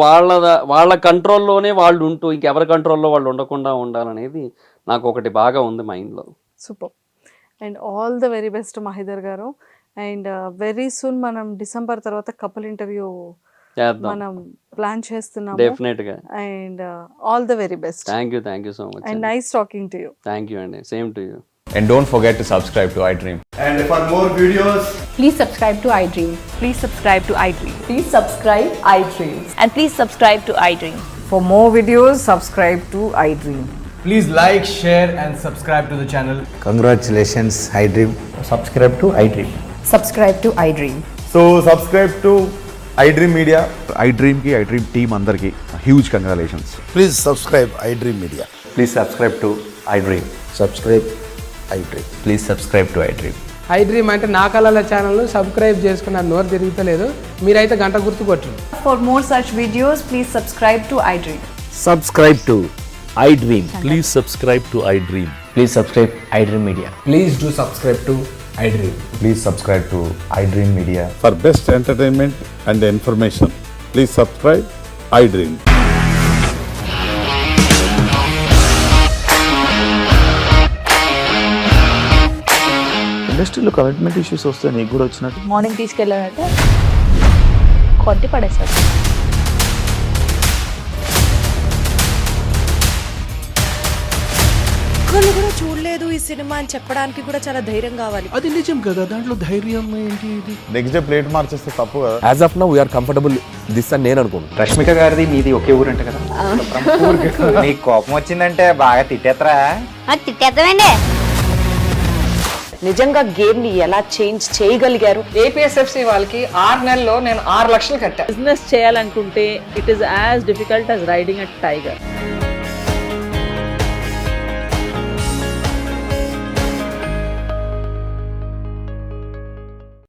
వాళ్ళ కంట్రోల్లోనే వాళ్ళు ఉంటూ ఇంకెవరి కంట్రోల్లో వాళ్ళు ఉండకుండా ఉండాలనేది నాకు ఒకటి బాగా ఉంది మైండ్లో. Super. And all the very best Mahender గారు. అండ్ వెరీ సూన్ మనం డిసెంబర్ తర్వాత కపుల్ ఇంటర్వ్యూ మనం ప్లాన్ చేస్తున్నాము. డెఫినెట్ గా. And all the very best. Thank you so much. And nice talking to you. Thank you అండి. Same to you. And don't forget to subscribe to iDream. And for more videos, Please subscribe to iDream. Please subscribe to iDream. Please subscribe iDream. And please subscribe to iDream. For more videos, subscribe to iDream. please like, share and subscribe to the channel. Congratulations, iDream. Subscribe to iDream. Subscribe to iDream. So subscribe to iDream Media. iDream ki iDream team andarki huge congratulations. Please subscribe iDream Media. Please subscribe to iDream. Subscribe iDream. Please subscribe to iDream. iDream అంటే నా కళల channel subscribe చేసుకున్న నోరు తిరుగుతలేదు, మీరైతే గంట గుర్తు కొట్టండి. For more such videos, please subscribe to iDream. Subscribe to iDream. Please subscribe to iDream. Please subscribe iDream Media. Please do subscribe to iDream. Please subscribe to iDream Media. For best entertainment and information, please subscribe iDream. ఇండస్ట్రీలో commitment issues వస్తే నీకు కూడా వచ్చినట్టు morning తీసుకెళ్ళాడంటే కొట్టి పడేశాడు. ఒక్కళ్ళు కూడా చూడలేదు ఈ సినిమా అని చెప్పడానికి కూడా చాలా ధైర్యం కావాలి. అది నిజం కదా, దాంట్లో ధైర్యం ఏంటి? ఇది నెక్స్ట్ డే ప్లేట్ మార్చేస్తే తప్పు కదా. As of now, we are comfortable this అని నేను అనుకుంటున్నాను. రష్మిక గారిది మీది ఒకే ఊరు అంట కదా? నీకు కోపం వచ్చిందంటే బాగా తిట్టేత్తరా? తిట్టేద్దామండి. నిజంగా గేమ్ ని ఎలా చేంజ్ చేయగలిగారు? ఏపీఎస్ఎఫ్సి వాళ్ళకి 6 నెలల్లో నేను 6 లక్షలు కట్టా. బిజినెస్ చేయాలనుకుంటే it is as difficult as riding a tiger.